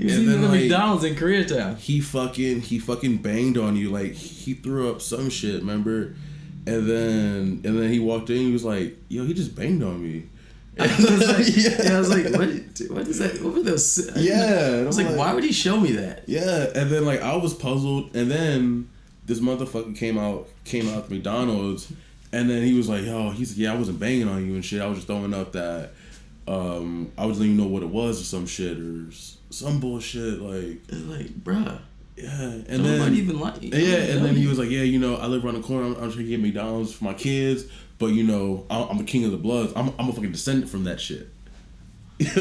was eating at McDonald's in Koreatown. He fucking banged on you, like he threw up some shit, remember? And then he walked in. He was like, "Yo, he just banged on me." I was like, what is that? What were those? Yeah. I was like, why would he show me that? Yeah, and then I was puzzled, and then this motherfucker came out to McDonald's, and then he was like, "Yo," he said, "Yeah, I wasn't banging on you and shit. I was just throwing up that, I was letting you know what it was or some shit or some bullshit like." Like, bruh. Yeah, and then even like. Yeah, and then he was like, "Yeah, I live around the corner. I'm trying to get McDonald's for my kids, but I'm the king of the Bloods. I'm a fucking descendant from that shit." Hey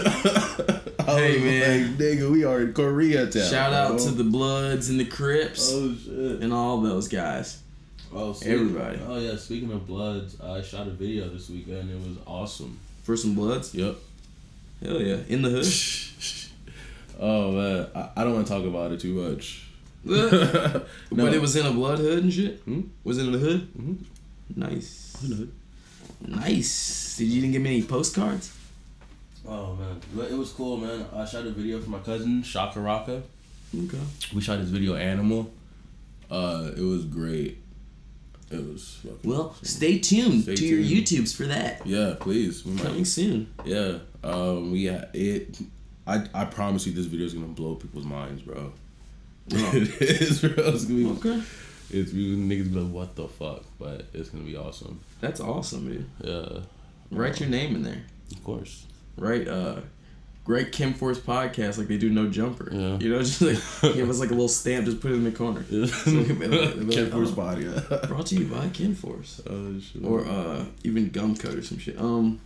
man, like, nigga, we are in Koreatown. Shout out to the Bloods and the Crips. Oh shit, and all those guys. Oh, everybody. Oh yeah, speaking of Bloods, I shot a video this weekend. It was awesome. For some Bloods? Yep. Hell yeah, in the hood. Oh man, I don't want to talk about it too much. But it was in a blood hood and shit? Was it in the hood? Mm-hmm. Nice. In the hood. Nice. You didn't give me any postcards? Oh man, it was cool, man. I shot a video for my cousin Shaka Raka. Okay. We shot his video Animal. It was great. It was fucking awesome. Stay tuned to your YouTubes for that. Yeah, please. Coming soon. Yeah. I promise you this video is gonna blow people's minds, bro. Oh. It is, bro. It's gonna be okay. It's niggas be like, what the fuck? But it's gonna be awesome. That's awesome, dude. Yeah. Write your name in there. Of course. Right. Great Kenforce podcast, like they do No Jumper. Yeah. You know, just like give us like a little stamp, just put it in the corner. Yeah. So Kenforce body. Brought to you by Kenforce. Oh shit. Or even Gumcoat or some shit. Let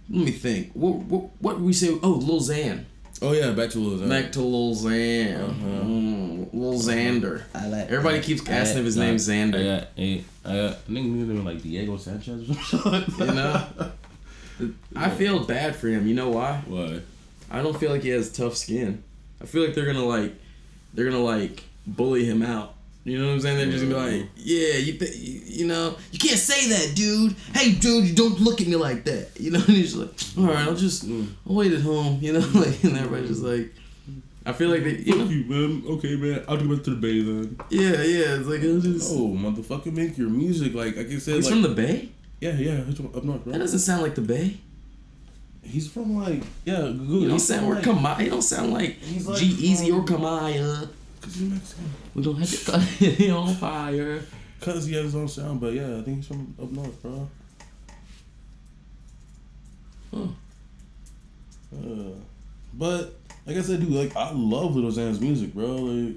me think. What we say? Oh, Lil Xan. Oh yeah, back to Lil Xan. Lil Xan. Lil Xander. Everybody keeps asking if his name's Xander. I think niggas like Diego Sanchez or something. You know. I feel bad for him. You know why? Why? I don't feel like he has tough skin. I feel like they're gonna bully him out You know what I'm saying? They're just gonna be like, yeah, you know, you can't say that, dude. Hey, dude, you don't look at me like that. You know, and he's like, all right, I'll wait at home. You know, like, and everybody's just like, I feel like they, you know, you, man. Okay, man. I'll go back to the Bay then. Yeah, it's like it's just. Oh, motherfucker, make your music like I said. He's like, from the Bay. Yeah, he's from up north, bro. That doesn't sound like the Bay. He's from like Google. You don't sound like Kamaya. He don't sound like G-Eazy or Kamaya. Cause he's Mexican. We don't have to cut it on fire. Cause he has his own sound, but yeah, I think he's from up north, bro. But like I said, dude, like I love Lil Xan's music, bro. Like,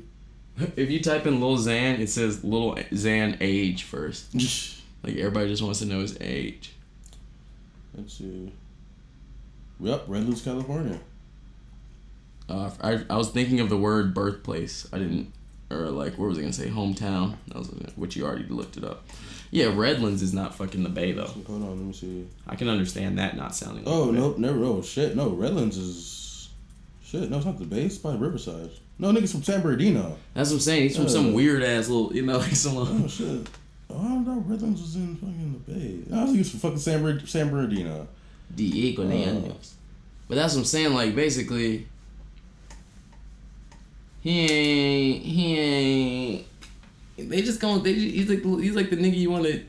if you type in Lil Xan, it says Lil Xan age first. Like everybody just wants to know his age. Let's see. Yep, Redlands, California. I was thinking of the word birthplace. I didn't, or like what was I gonna say? Hometown. That was what you already looked it up. Yeah, Redlands is not fucking the Bay though. Hold on, let me see. I can understand that not sounding. Like Oh nope, never. Oh shit, no. Redlands is shit. No, it's not the Bay. It's by Riverside. No, niggas from San Bernardino. That's what I'm saying. He's from some weird ass little, you know, like some. Oh shit. Oh, I don't know. Redlands was in fucking the Bay. I think it's from fucking San Bernardino. Diego Neaños. But that's what I'm saying. Like basically, he ain't. They just going. He's like the nigga you want to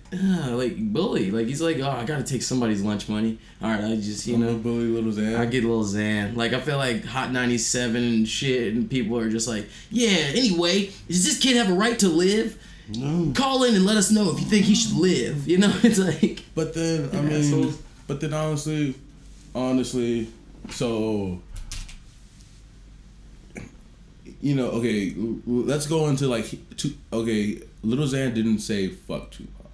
like bully. Like he's like, oh, I gotta take somebody's lunch money. All right, I just bully Lil Xan. I get Lil Xan. Like I feel like Hot 97 and shit, and people are just like, yeah. Anyway, does this kid have a right to live? No. Call in and let us know if you think he should live. You know, it's like. But then I mean, assholes. But then honestly, so. You know, okay, let's go into like, okay, Lil Xan didn't say fuck Tupac.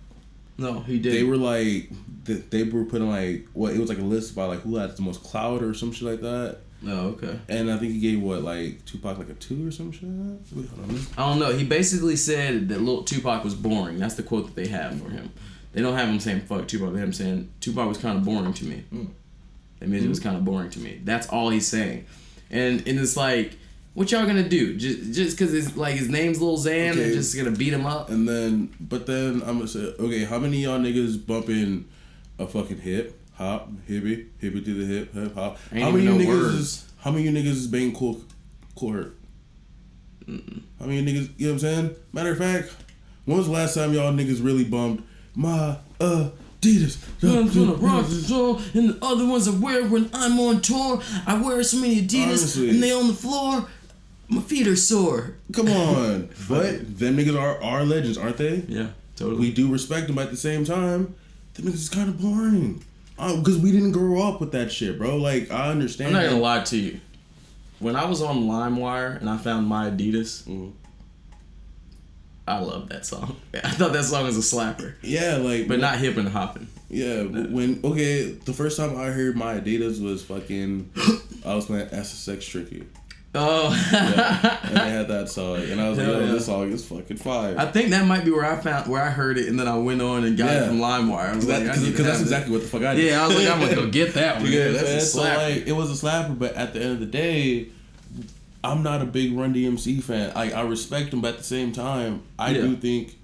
No, he did. They were like, they were putting like, it was like a list about like who had the most clout or some shit like that. Oh, okay. And I think he gave like Tupac like a 2 or some shit. Wait, hold on. I don't know. He basically said that Lil Tupac was boring. That's the quote that they have for him. They don't have him saying fuck Tupac. They have him saying Tupac was kind of boring to me. That music was kind of boring to me. That's all he's saying. And it's like, what y'all gonna do? Just because it's like his name's Lil Xan, okay. They're just gonna beat him up? But then I'm gonna say, okay, how many of y'all niggas bumping a fucking hip hop, hippie to the hip hop? How many of you niggas is banging cool hurt? How many niggas? You know what I'm saying? Matter of fact, when was the last time y'all niggas really bumped my Adidas? One's on a rock floor, and the other ones I wear when I'm on tour. I wear so many Adidas, honestly, and they on the floor. My feet are sore. Come on. But them niggas are legends, aren't they? Yeah, totally. We do respect them, but at the same time, them niggas is kind of boring. Because we didn't grow up with that shit, bro. Like, I understand. I'm not gonna lie to you. When I was on LimeWire and I found My Adidas, I love that song. I thought that song was a slapper. Yeah, like... But not hip and hopping. Yeah, the first time I heard My Adidas was fucking... I was playing SSX Tricky. Oh. Yeah, and they had that song, and I was like, "Yo, this song is fucking fire." I think that might be where I heard it, and then I went on and got it from LimeWire. I was because that's exactly what the fuck I did. Yeah, I was like, I'm gonna go get that one. Yeah, that's a slapper. So like, it was a slapper, but at the end of the day, I'm not a big Run DMC fan. I respect him, but at the same time, I do think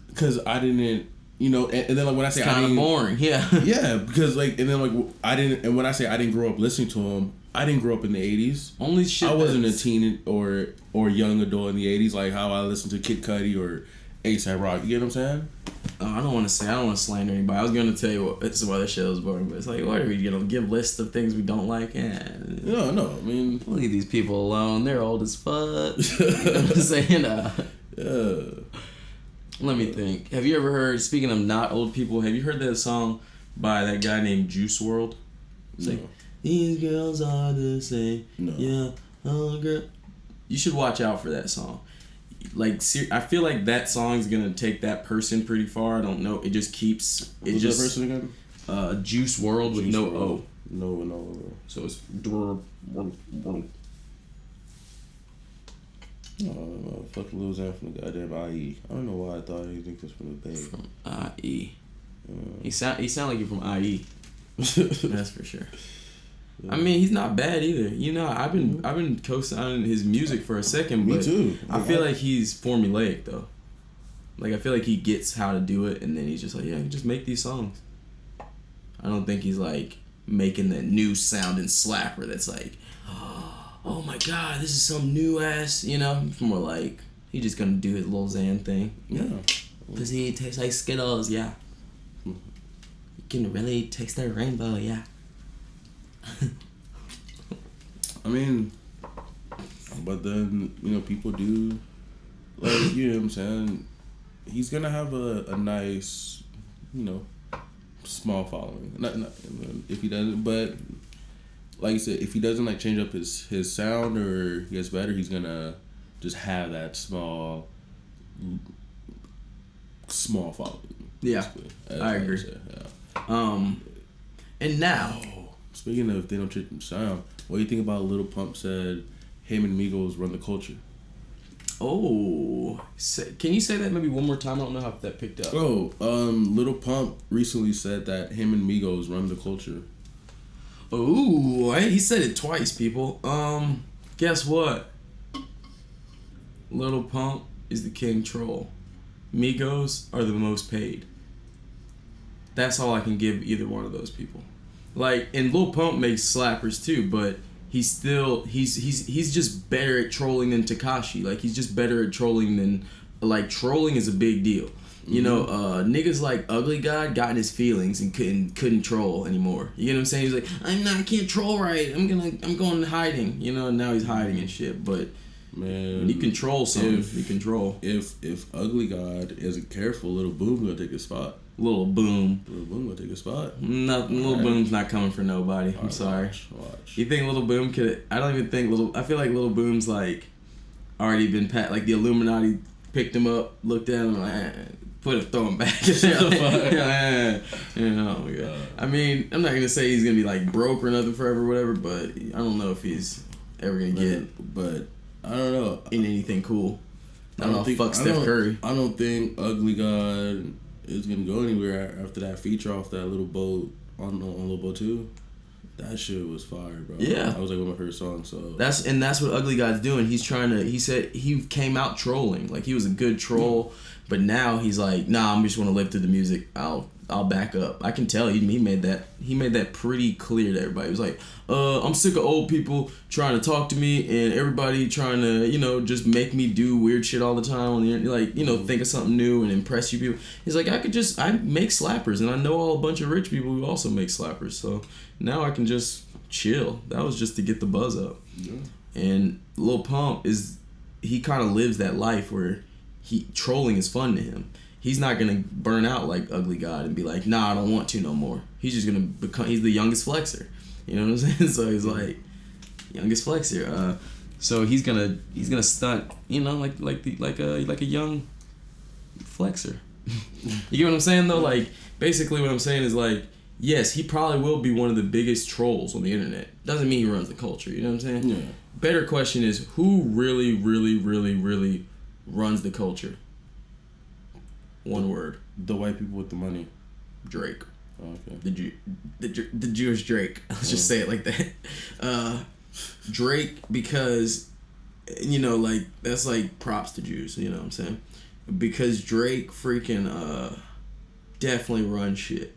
because I didn't. You know, and then like when I say it's kind of boring, yeah, because like, and then like I didn't, and when I say I didn't grow up listening to him, I didn't grow up in the 80s. Only shit. I wasn't a teen or young adult in the 80s, like how I listened to Kid Cudi or A$AP Rock. You get what I'm saying? I don't want to slander anybody. I was gonna tell you some other shit was boring, but it's like, what are we gonna give lists of things we don't like? No. I mean, leave these people alone. They're old as fuck. You know what I'm saying? Yeah. Let me think. Have you ever heard, speaking of not old people, have you heard that song by that guy named Juice WRLD? It's like, these girls are the same. No. Yeah. Oh, girl. You should watch out for that song. Like, I feel like that song's gonna take that person pretty far. I don't know. It just keeps. Who's that person again? Juice WRLD with no O. No. So it's. Oh, fuck Lil Xan from the goddamn IE. I don't know why I thought he thinks it's from the Bay. From IE. He sound like you're from IE. That's for sure. I mean, he's not bad either. You know, I've been co-signing his music for a second, but me too. I feel like he's formulaic though. Like, I feel like he gets how to do it, and then he's just like, yeah, just make these songs. I don't think he's, like, making that new sounding slapper that's like, oh my god, this is some new ass, you know? More like, he just gonna do his little Xan thing. Yeah. Because he tastes like Skittles, yeah. You can really taste that rainbow, yeah. I mean, but then, you know, people do, like, you know what I'm saying? He's gonna have a nice, you know, small following. Not if he doesn't, but like I said, if he doesn't like change up his sound or he gets better, he's gonna just have that small following. Yeah, I agree. Yeah. And now, Speaking of they don't change the sound, what do you think about Lil Pump said him and Migos run the culture? Can you say that maybe one more time? I don't know how that picked up. Lil Pump recently said that him and Migos run the culture. He said it twice, people. Guess what? Lil Pump is the king troll. Migos are the most paid. That's all I can give either one of those people. Like, and Lil Pump makes slappers too, but he's just better at trolling than Tekashi. Like, he's just better at trolling than, like, trolling is a big deal. You know, niggas like Ugly God got in his feelings and couldn't troll anymore. You know what I'm saying? He's like, I can't troll right. I'm going hiding. You know, and now he's hiding and shit. But man, when you control something, you control. If Ugly God isn't careful, Little Boom gonna take his spot. Little Boom gonna take his spot. Little Boom's not coming for nobody. I'm sorry. Watch. You think Little Boom could? I don't even think I feel like Little Boom's like already been like the Illuminati picked him up, looked at him, like, throw him back. You know, yeah. I mean, I'm not gonna say he's gonna be like broke or nothing forever, or whatever. But I don't know if he's ever gonna get. But I don't know in anything cool. I don't know. Fuck Steph Curry. I don't think Ugly God is gonna go anywhere after that feature off that Little Boat on Little Boat 2. That shit was fire, bro. Yeah, I was like one of my first songs. So that's what Ugly God's doing. He's trying to. He said he came out trolling, like he was a good troll, but now he's like, nah, I'm just want to live through the music. I'll back up. I can tell he made that pretty clear to everybody. He was like, I'm sick of old people trying to talk to me and everybody trying to, you know, just make me do weird shit all the time on the internet, like, you know, think of something new and impress you people. He's like, I make slappers and I know a bunch of rich people who also make slappers, so now I can just chill. That was just to get the buzz up. Yeah. And Lil Pump he kind of lives that life where trolling is fun to him. He's not gonna burn out like Ugly God and be like, nah, I don't want to no more. He's just gonna he's the youngest flexer. You know what I'm saying? So he's like youngest flexer. So he's gonna stunt, you know, like a young flexer. You get what I'm saying though? Like, basically what I'm saying is, like, yes, he probably will be one of the biggest trolls on the internet. Doesn't mean he runs the culture, you know what I'm saying? Yeah. Better question is, who really, really, really, really runs the culture? One word. The white people with the money. Drake. Oh, okay. The Jewish Drake. Let's just say it like that. Drake, because, you know, like, that's like props to Jews, you know what I'm saying? Because Drake freaking definitely runs shit.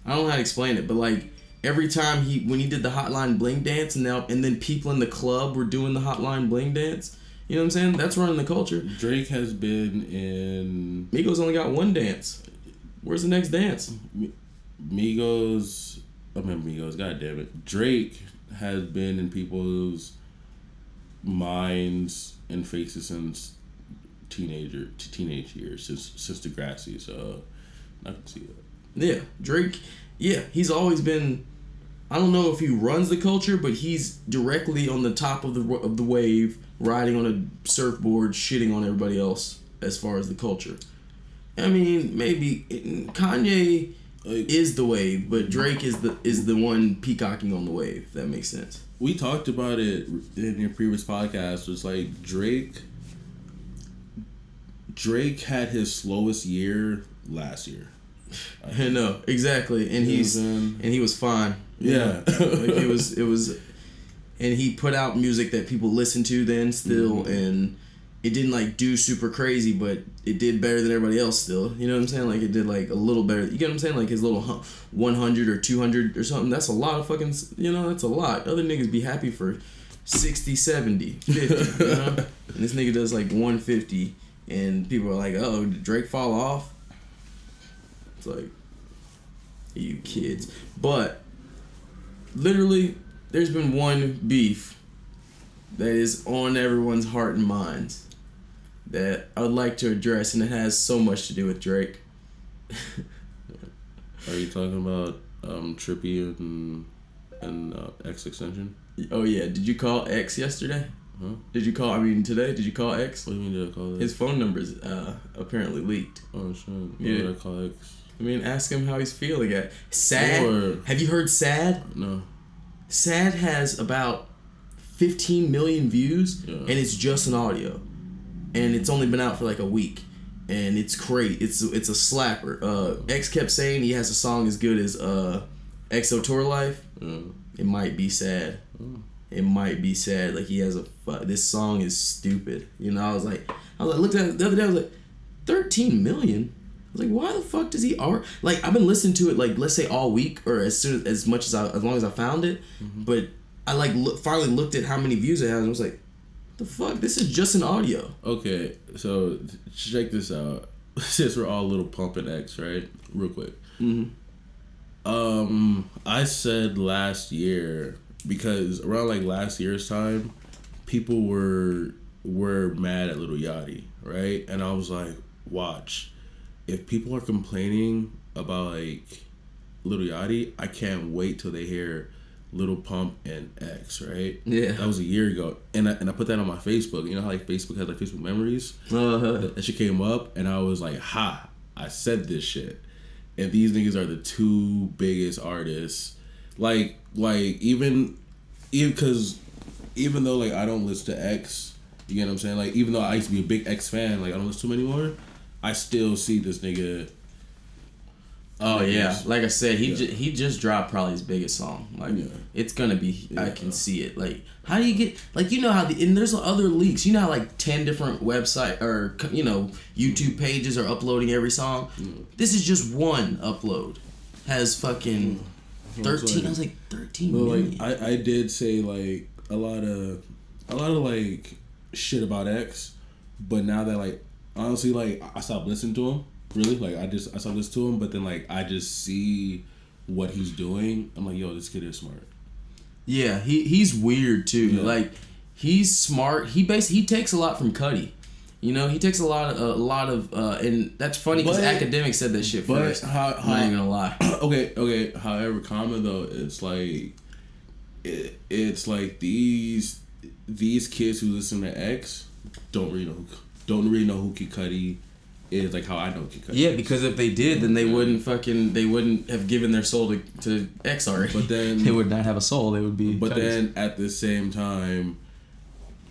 I don't know how to explain it, but like every time when he did the Hotline Bling dance and then people in the club were doing the Hotline Bling dance, you know what I'm saying? That's running the culture. Drake has been in... Migos only got one dance. Where's the next dance? Migos, god damn it. Drake has been in people's minds and faces since teenage years, since Degrassi, so I can see that. Yeah, Drake, he's always been... I don't know if he runs the culture, but he's directly on the top of the wave, riding on a surfboard, shitting on everybody else as far as the culture. I mean, maybe Kanye is the wave, but Drake is the one peacocking on the wave, if that makes sense. We talked about it in your previous podcast. It's like Drake Drake had his slowest year last year. I know, exactly. And he was fine. Yeah. Like it was and he put out music that people listened to then still, and it didn't like do super crazy, but it did better than everybody else still. You know what I'm saying? Like it did like a little better. You get what I'm saying? Like his little 100 or 200 or something. That's a lot of fucking, you know, that's a lot. Other niggas be happy for 60, 70, 50, you know? And this nigga does like 150 and people are like, oh, did Drake fall off? It's like, you kids. But literally, there's been one beef that is on everyone's heart and minds that I would like to address, and it has so much to do with Drake. Are you talking about Trippy and X extension? Oh yeah, did you call X yesterday? Huh? Today? Did you call X? What do you mean did I call that? His phone number's apparently leaked. Oh shit. What Yeah. did I call X? I mean, ask him how he's feeling. Sad? Or- Have you heard Sad? No. Sad has about 15 million views, Yeah. and it's just an audio. And it's only been out for like a week. And it's great. It's a slapper. X kept saying he has a song as good as EXO Tour Life. It might be sad. It might be sad. Like he has this song is stupid. You know, I was like, looked at it the other day. I was like, 13 million. I was like, why the fuck does he like? I've been listening to it like let's say all week or as long as I found it. But I like finally looked at how many views it has and I was like, the fuck? This is just an audio. Okay, so check this out. Since we're all Little Pump and X, right? Real quick. I said last year because around like last year's time, people were mad at Lil Yachty, right? And I was like, watch, if people are complaining about like Lil Yachty, I can't wait till they hear Little Pump and X, right? Yeah. That was a year ago, and I put that on my Facebook. You know how like Facebook has like Facebook memories. That shit came up, and I was like, ha! I said this shit, and these niggas are the two biggest artists. Like even because even though like I don't listen to X, you get what I'm saying? Like even though I used to be a big X fan, like I don't listen to him anymore. I still see this nigga. Oh yeah, like I said, he just dropped probably his biggest song. Like it's gonna be, I can see it. Like how do you get like you know how and there's other leaks. You know how like 10 different website or you know YouTube pages are uploading every song. This is just one upload. Has fucking 13. I was like 13 million. Like I did say like a lot of like shit about X, but now that like honestly like I stopped listening to him. Really, like I stopped listening to him, but then like I just see what he's doing. I'm like, yo, this kid is smart. Yeah, he's weird too. Yeah. Like he's smart. He takes a lot from Cudi. You know, he takes a lot of and that's funny because academics said that shit first. I'm not even gonna lie. Okay. However, comma though, it's like these kids who listen to X don't really know who Kid Cudi is, like how I know Kid Cudi. Yeah, because if they did, then they wouldn't have given their soul to X already. But then they would not have a soul. They would be. But Cudi's. then at the same time,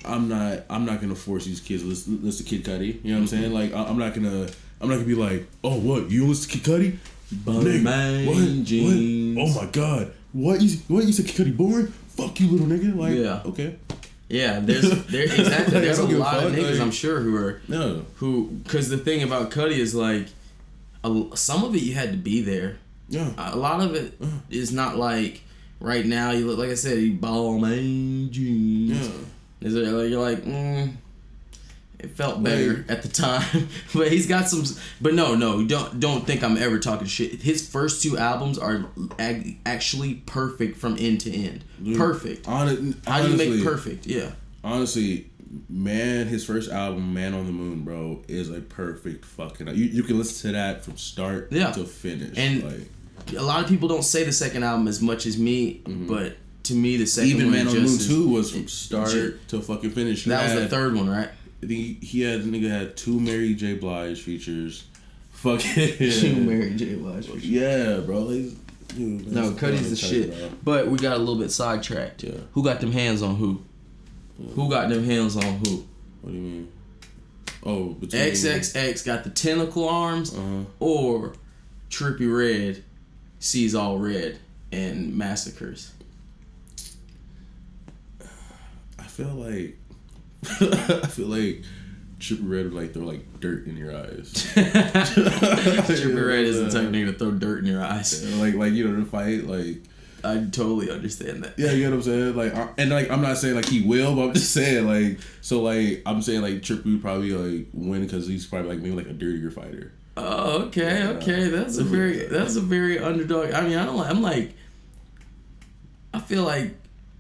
I'm not gonna force these kids to listen to Kid Cudi. You know what I'm saying? Like I'm not gonna be like, oh what, you listen to Kid Cudi? Balmain jeans. What? Oh my god. What you said Kid Cudi boring? Fuck you, little nigga. Like yeah. Okay. Yeah, there's exactly. There's a lot of niggas like, I'm sure because the thing about Cudi is like, some of it you had to be there. Yeah. A lot of it is not like right now. You look like I said, you Balmain jeans. Yeah. Is it like you're like, it felt better at the time, but he's got some. But no, don't think I'm ever talking shit. His first 2 albums are actually perfect from end to end. Dude, perfect. How do you make perfect? Yeah. Honestly, man, his first album, Man on the Moon, bro, is a perfect fucking. You can listen to that from start to finish. And like, a lot of people don't say the second album as much as me, but to me, the second even one Man on the Moon 2 was from start to fucking finish. That was the third one, right? The nigga had 2 Mary J. Blige features. Fucking 2 Mary J. Blige features. Yeah, bro. No, Cudi's the shit. Bro. But we got a little bit sidetracked. Yeah. Who got them hands on who? Yeah. Who got them hands on who? What do you mean? Oh, between XXX got the tentacle arms, or Trippy Red sees all red and massacres. I feel like Trippie Redd would like throw like dirt in your eyes. Trippie Redd is the type of nigga to throw dirt in your eyes. Like you know, to fight like. I totally understand that. Yeah, you know what I'm saying? Like, and like I'm not saying like he will, but I'm just saying like so like I'm saying like Trippie would probably like win because he's probably like maybe like a dirtier fighter. Oh, okay. That's a very underdog. I mean, I feel like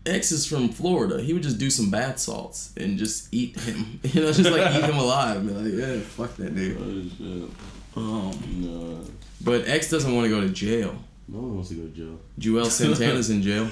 X is from Florida. He would just do some bath salts and just eat him. You know, just like eat him alive. And be like, yeah, fuck that dude. Oh shit. No. But X doesn't want to go to jail. No one wants to go to jail. Joel Santana's in jail.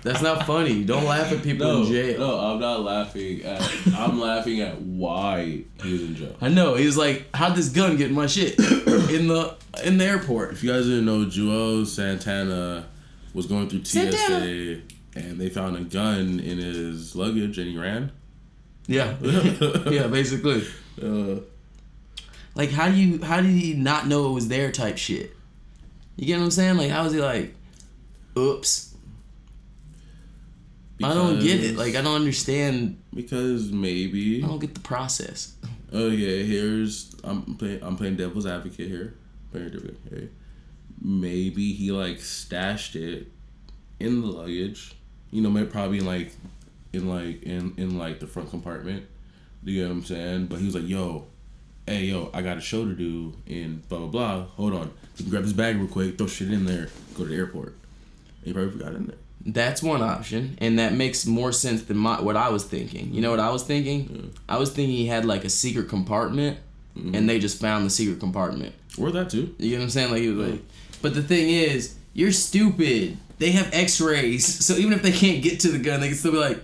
That's not funny. Don't laugh at people in jail. No, I'm not laughing at. I'm laughing at why he was in jail. I know. He was like, "How'd this gun get in my shit in the airport?" If you guys didn't know, Joel Santana was going through TSA, and they found a gun in his luggage, and he ran. Yeah, yeah, basically. Like, how did he not know it was there type shit? You get what I'm saying? Like, how was he like, oops? I don't get it. Like, I don't understand. Because maybe. I don't get the process. Okay, I'm playing devil's advocate here. Okay. Maybe he like stashed it in the luggage. You know, maybe probably in the front compartment. Do you get what I'm saying? But he was like, hey, I got a show to do in blah, blah, blah. Hold on. You can grab his bag real quick, throw shit in there, go to the airport. And he probably forgot it in there. That's one option, and that makes more sense than what I was thinking. You know what I was thinking? Yeah. I was thinking he had like a secret compartment, and they just found the secret compartment. Or that too. You get what I'm saying? Like, he was like, but the thing is, you're stupid. They have X-rays, so even if they can't get to the gun, they can still be like,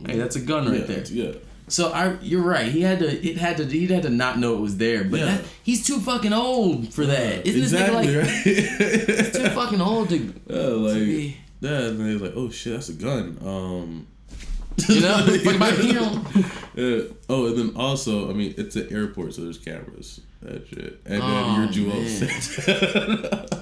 hey, that's a gun right there. Yeah. So you're right. He had to not know it was there. But he's too fucking old for that. Isn't exactly this nigga like? He's too fucking old to. To be. Yeah, and he's like, oh shit, that's a gun. You know, fuck about him. Yeah. Oh, and then also, I mean, it's an airport, so there's cameras. That shit. And then you're Joel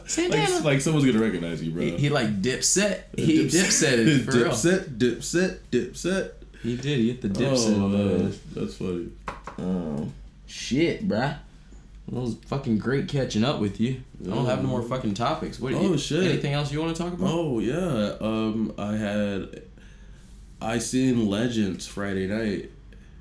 Santana. Like someone's gonna recognize you, bro. He like Dipset. He Dipsetted for real. Dipset. He did. He hit the Dipset. That's funny. Shit, bruh. Well, it was fucking great catching up with you. I don't have no more fucking topics. Shit. Anything else you want to talk about? Oh yeah. I seen Legends Friday night.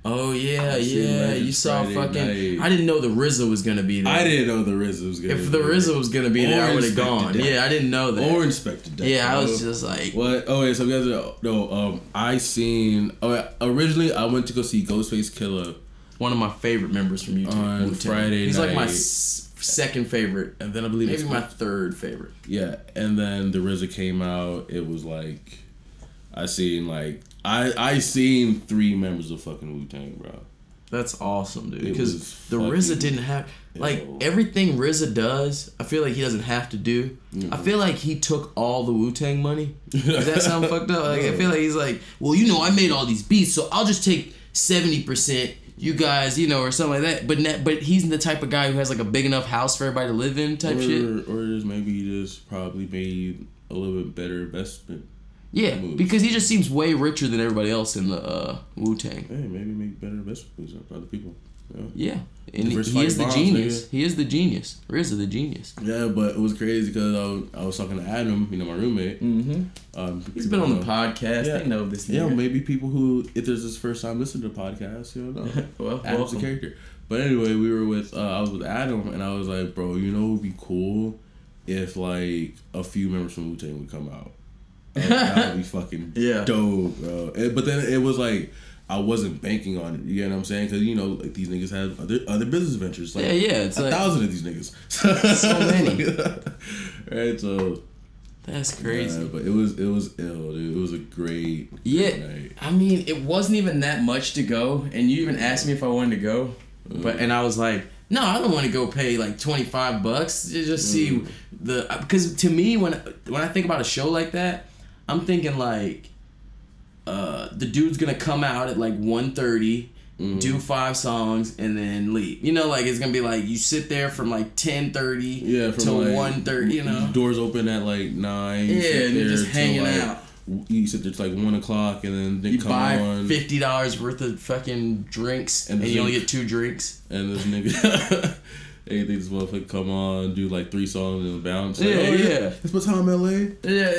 Oh yeah. You saw Friday fucking. night. I didn't know the RZA was gonna be there. I didn't know the RZA was gonna. If the RZA was gonna be there, I would have gone. Yeah, I didn't know that. Or Inspector Deck. Yeah, I was just like. What? Oh yeah. So you guys know. I seen. Originally, I went to go see Ghostface Killah. One of my favorite members from YouTube. On Friday He's night. like my second favorite, and then I believe maybe my third favorite. Yeah, and then the RZA came out. It was like, I seen 3 members of fucking Wu-Tang, bro. That's awesome, dude. Because the RZA didn't have everything RZA does. I feel like he doesn't have to do. Mm-hmm. I feel like he took all the Wu-Tang money. Does that sound fucked up? Like I feel like he's like, well, you know, I made all these beats, so I'll just take 70%. You guys, you know, or something like that. But he's the type of guy who has like a big enough house for everybody to live in, type shit. Or just maybe he just probably made a little bit better investment. Yeah, because he just seems way richer than everybody else in the Wu-Tang. Hey, maybe make better investment moves for other people. Yeah. And he is the genius. He is the genius. RZA the genius. Yeah, but it was crazy because I was talking to Adam, you know, my roommate. Mm-hmm. He's been on the podcast. Yeah. They know this nigga. Yeah, maybe people who, if this is his first time listening to podcasts, you know. Well, Adam's a character. But anyway, I was with Adam, and I was like, bro, you know what would be cool if, like, a few members from Wu-Tang would come out. That would be fucking dope, bro. But then it was like, I wasn't banking on it. You know what I'm saying? Because, you know, like, these niggas have other business ventures. Like, it's 1,000 of these niggas. So many. Right, so. That's crazy. But it was ill, dude. It was a great night. I mean, it wasn't even that much to go. And you even asked me if I wanted to go. And I was like, no, I don't want to go pay like $25 to just see because to me, when I think about a show like that, I'm thinking like, the dude's gonna come out at like 1:30, do 5 songs, and then leave. You know, like it's gonna be like you sit there from like 10:30 to like 1:30. You know, doors open at like 9. Yeah, and you're just hanging out. you said it's like 1 o'clock, and then they You come buy on. $50 worth of fucking drinks, and you only get 2 drinks. And this nigga, anything this motherfucker come on, do like 3 songs and bounce. Like, Yeah. It's my time, LA. Yeah,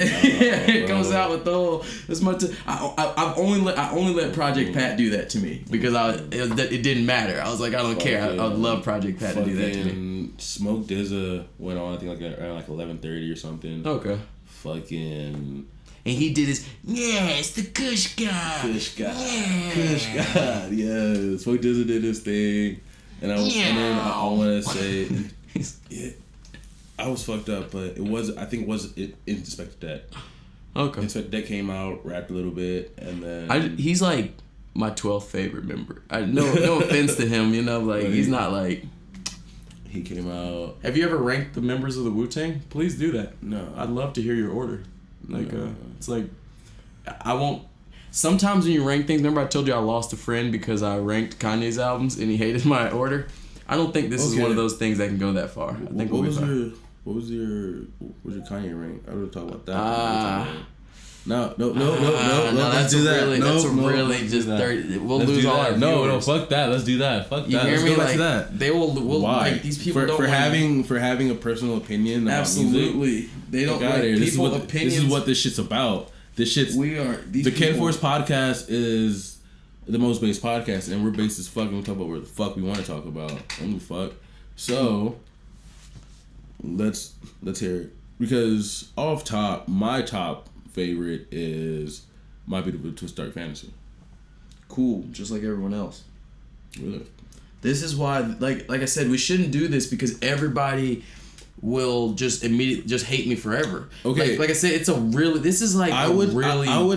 it comes out with the whole. This much. I only let Project Pat do that to me because it didn't matter. I was like, I don't care. I would love Project Pat to do that to me. Smoke DZA went on, I think like around like 11:30 or something. Okay. Fucking. And he did his, it's the Kush God. Kush God. Yeah. Kush God. Yeah. Smoke DZA did his thing. And then I want to say, I was fucked up, but it Inspector Deck. Okay. Inspector Deck came out, rapped a little bit, and then he's like my 12th favorite member. No offense to him, like he's not like. He came out. Have you ever ranked the members of the Wu-Tang? Please do that. No. I'd love to hear your order. It's like, I won't. Sometimes when you rank things, remember I told you I lost a friend because I ranked Kanye's albums and he hated my order? I don't think this is one of those things that can go that far. I think what was your Kanye rank? I would talk about that. No. That's really just 30. We'll lose all our viewers. No, fuck that. Let's do that. Fuck you that. Hear Let's me? go back to that. They will. Why? Like, these people for having a personal opinion. Absolutely. Music. They don't like people opinions. This is what this shit's about. The Kenforce podcast is the most based podcast, and we're based as fuck. And we talk about where the fuck we want to talk about. Only fuck. So let's hear it, because off top, my top favorite is My Beautiful Twisted Dark Fantasy. Cool, just like everyone else. Really? This is why, like I said, we shouldn't do this because everybody will just immediately just hate me forever. Okay. Like I said, it's this is like I would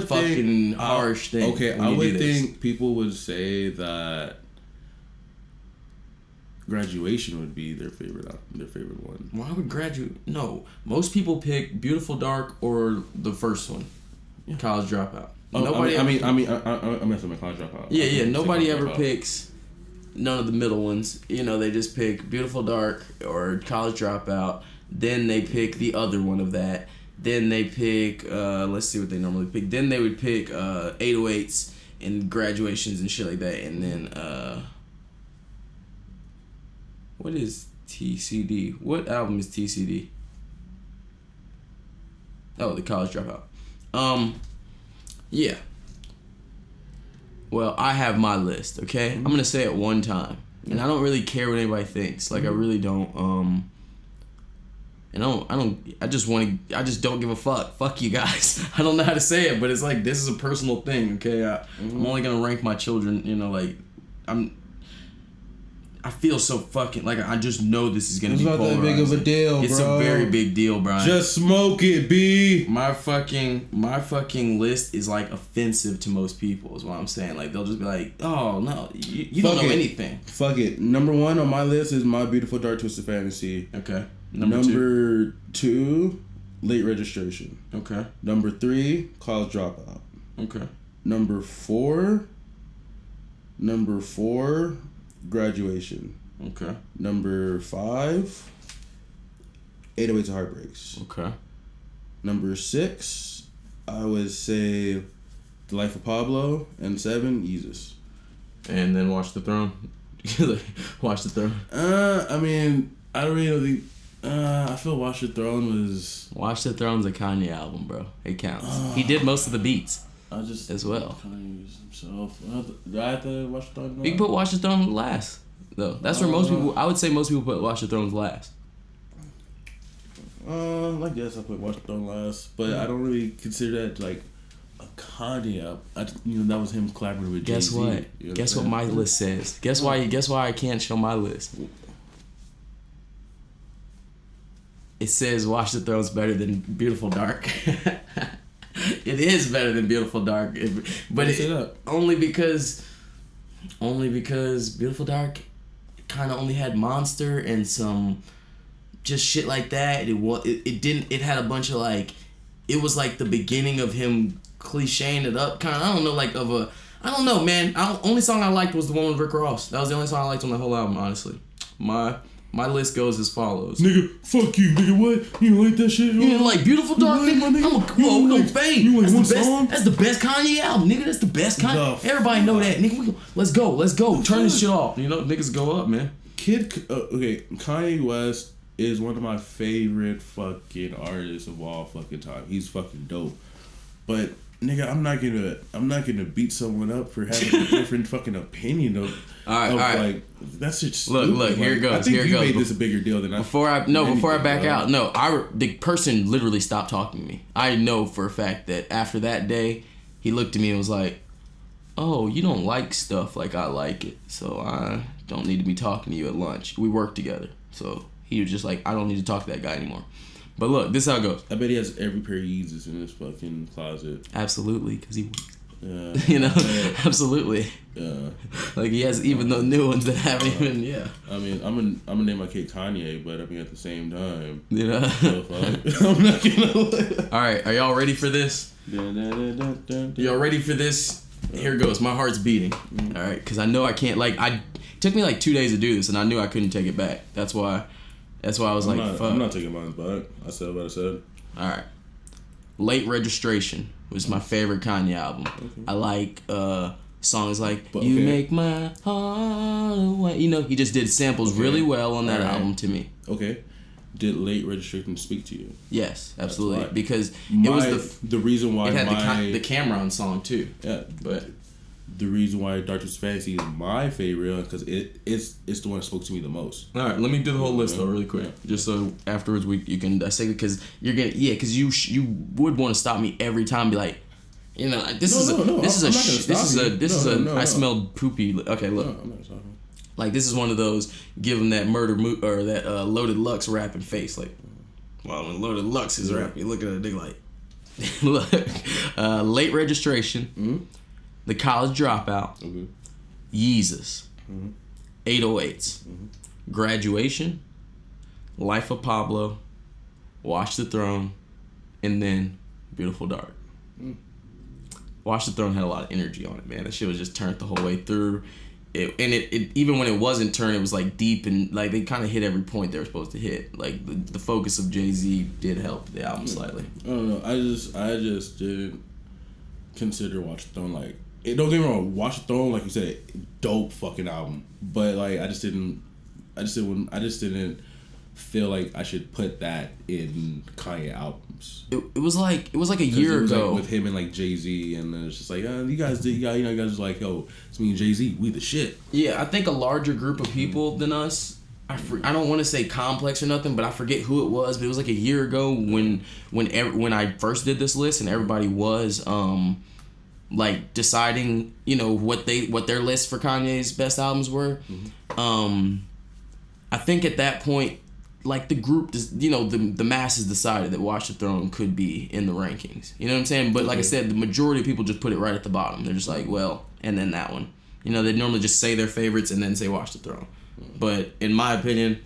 fucking harsh thing. Okay, I would think people would say that Graduation would be their favorite one. Why would No, most people pick Beautiful Dark or the first one, College Dropout. Nobody. I'm messing with College Dropout. Yeah. Nobody ever picks none of the middle ones. They just pick Beautiful Dark or College Dropout. Then they pick the other one of that. Then they pick. Let's see what they normally pick. Then they would pick 808s and Graduations and shit like that. And then what is TCD? What album is TCD? Oh, the College Dropout. Yeah. Well, I have my list, okay? I'm gonna say it one time. And I don't really care what anybody thinks. Like, I really don't, I just don't give a fuck. Fuck you guys. I don't know how to say it, but it's like, this is a personal thing, okay? I'm only gonna rank my children, I feel so fucking like I just know this is gonna be polarizing. It's not that big of a deal, It's a very big deal, Brian. Just smoke it, B. My fucking list is like offensive to most people. Is what I'm saying. Like they'll just be like, "Oh no, you don't know anything." Fuck it. Number 1 on my list is My Beautiful Dark Twisted Fantasy. Okay. Number two, Late Registration. Okay. Number 3, College Dropout. Okay. Number 4, Graduation. Okay. Number 5, 808s and Heartbreaks. Okay. Number 6, I would say The Life of Pablo. And 7, Yeezus. And then Watch the Throne. Watch the Throne. I mean, I don't really think. I feel Watch the Throne was. Watch the Throne's a Kanye album, bro. It counts. He did most of the beats. As well. Kanye himself. Do I have to Watch the Throne? You can put Watch the Throne last, though. That's where most people. I would say most people put Watch the Throne last. I guess I put Watch the Throne last, but I don't really consider that like a Kanye album. That was him collaborating with Jay-Z. Guess what? Guess what my list says. Guess why I can't show my list. It says Watch the Throne's better than Beautiful Dark. It is better than Beautiful Dark, but only because Beautiful Dark kind of only had Monster and some just shit like that. It had a bunch of like, it was like the beginning of him clichéing it up, kind of. I don't know, man. Only song I liked was the one with Rick Ross. That was the only song I liked on the whole album, honestly. My my list goes as follows. Nigga, fuck you, nigga. What? You don't like that shit? You didn't like Beautiful Dark, nigga? We gonna fade. You like That's one the best. song? That's the best Kanye album, nigga. That's the best Kanye. The Everybody know that, nigga. Let's go. Turn this shit off. You know, niggas go up, man. Kanye West is one of my favorite fucking artists of all fucking time. He's fucking dope. But nigga, I'm not gonna beat someone up for having a different fucking opinion of all right. Like that's just stupid. Look, here it goes. I think here it you goes. made this a bigger deal than before I back out. No, the person literally stopped talking to me. I know for a fact that after that day, he looked at me and was like, "Oh, you don't like stuff like I like it, so I don't need to be talking to you at lunch. We work together." So he was just like, "I don't need to talk to that guy anymore." But look, this is how it goes. I bet he has every pair of Yeezys in his fucking closet. Absolutely, because he, yeah, you know, absolutely. Yeah, like he has even the new ones that haven't even. Yeah. I mean, I'm gonna name my kid Kanye, but I mean at the same time, you know, I'm not gonna. All right, are y'all ready for this? Y'all ready for this? Here goes. My heart's beating. All right, because I know I can't. Like, it took me like 2 days to do this, and I knew I couldn't take it back. That's why I was fuck. I'm not taking mine back. I said what I said. All right. Late Registration was my favorite Kanye album. Okay. I like songs like You Make My Heart Away. You know, he just did samples really well on that album to me. Okay. Did Late Registration speak to you? Yes, absolutely. Because it was the reason why it had the Cameron song too. Yeah, but the reason why Dark Twisted Fantasy is my favorite because it's the one that spoke to me the most. All right, let me do the whole list though, really quick, just so afterwards you can dissect it because you're gonna because you would want to stop me every time, and be like, you know, I smelled poopy. Okay, look, I'm not talking. Like this is one of those give him that that Loaded Lux rapping face, like, well, when Loaded Lux is rapping, you look at a nigga like, look, Late Registration. Mm-hmm. The College Dropout, mm-hmm. Yeezus, mm-hmm. 808s, mm-hmm. Graduation, Life of Pablo, Watch the Throne, and then Beautiful Dark. Mm. Watch the Throne had a lot of energy on it, man. That shit was just turned the whole way through. It even when it wasn't turned, it was like deep and like they kind of hit every point they were supposed to hit. Like the focus of Jay-Z did help the album slightly. I don't know. I just didn't consider Watch the Throne like. Don't get me wrong, Watch the Throne, like you said, dope fucking album. But like I just didn't feel like I should put that in Kanye albums. It was like a year ago like with him and like Jay-Z, and then it's just like you guys was like, yo, it's me and Jay-Z, we the shit. Yeah, I think a larger group of people than us. I don't want to say complex or nothing, but I forget who it was. But it was like a year ago when I first did this list, and everybody was like deciding, you know, what their list for Kanye's best albums were. Mm-hmm. I think at that point, like the group, you know, the masses decided that Watch the Throne could be in the rankings. You know what I'm saying? But like I said, the majority of people just put it right at the bottom. They're just like, well, and then that one. You know, they normally just say their favorites and then say Watch the Throne. Mm-hmm. But in my opinion,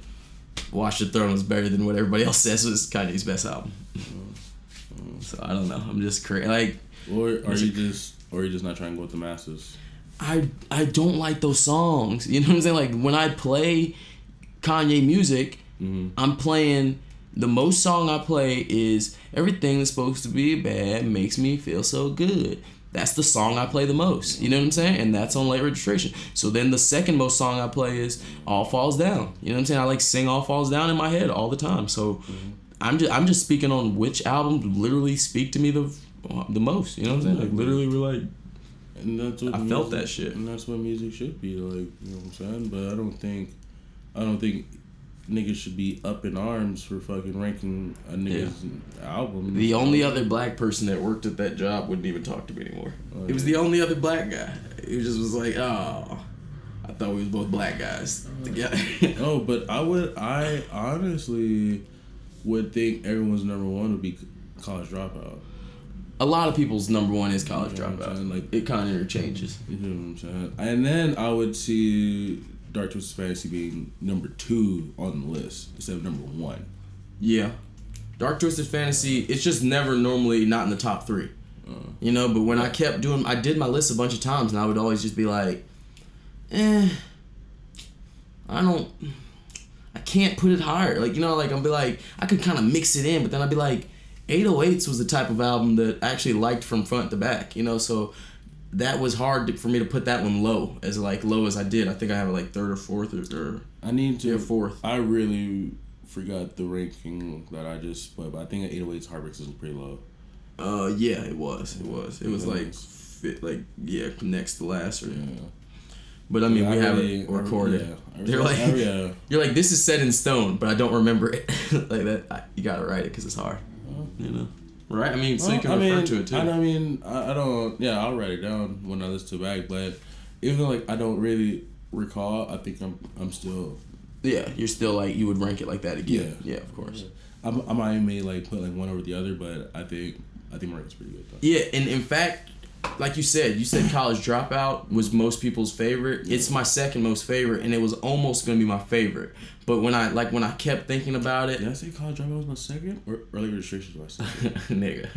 Watch the Throne is better than what everybody else says was Kanye's best album. Mm-hmm. So I don't know. I'm just crazy. Like, or are you just not trying to go with the masses? I don't like those songs. You know what I'm saying? Like when I play Kanye music, mm-hmm. I'm playing, the most song I play is Everything That's Supposed to Be Bad Makes Me Feel So Good. That's the song I play the most. You know what I'm saying? And that's on Late Registration. So then the second most song I play is All Falls Down. You know what I'm saying? I like sing All Falls Down in my head all the time. So mm-hmm. I'm just speaking on which albums literally speak to me the most. You know what I'm saying? Like literally we're like, and that's what I felt that shit. And that's what music should be like, you know what I'm saying? But I don't think niggas should be up in arms for fucking ranking a nigga's album. The only other black person that worked at that job wouldn't even talk to me anymore. It was the only other black guy. It just was like, oh, I thought we was both black guys together. No, but I honestly would think everyone's number one would be College Dropout. A lot of people's number one is College Dropout. Like it kind of interchanges. You know what I'm saying? And then I would see Dark Twisted Fantasy being number 2 on the list instead of number 1. Yeah, Dark Twisted Fantasy. It's just never normally not in the top 3. You know, but when I did my list a bunch of times, and I would always just be like, I can't put it higher. Like, you know, like I'll be like, I could kind of mix it in, but then I'd be like, 808s was the type of album that I actually liked from front to back, you know, so that was hard for me to put that one low as I did. I think I have it like third or fourth or I need to fourth. I really forgot the ranking that I just put, but I think 808's Heartbreaks is pretty low. Yeah, it was like next to last or. Yeah. But I mean, we have it recorded. They're like, you're like, this is set in stone, but I don't remember it. Like that, you gotta write it because it's hard. You know, right? I mean, so you can refer to it too. I don't. Yeah, I'll write it down when I listen to it back. But even though like I don't really recall, I think I'm still. Yeah, you're still like you would rank it like that again. Yeah, of course. I might may like put like one over the other, but I think my ranking's pretty good though. Yeah, and in fact, like you said College Dropout was most people's favorite. Yeah. It's my second most favorite, and it was almost gonna be my favorite. But when I kept thinking about it, did I say College Dropout was my second, or Late Registration was my second? Nigga,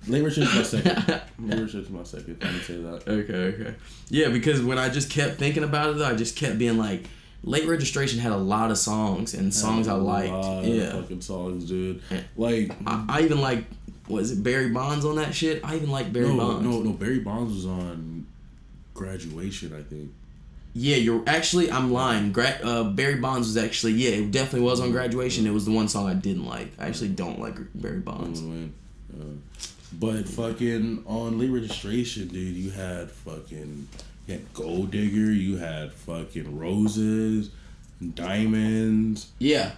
Late Registration was my second. Late Registration was my second. I didn't say that. Okay. Yeah, because when I just kept thinking about it, I just kept being like, Late Registration had a lot of songs and songs I liked. Fucking songs, dude. Like I even like. Was it Barry Bonds on that shit? I even like Barry Bonds. No. Barry Bonds was on Graduation, I think. Yeah, I'm lying. Barry Bonds was actually, it definitely was on Graduation. It was the one song I didn't like. I actually don't like Barry Bonds. But fucking on Late Registration, dude, you had Gold Digger, you had fucking Roses, Diamonds. Yeah.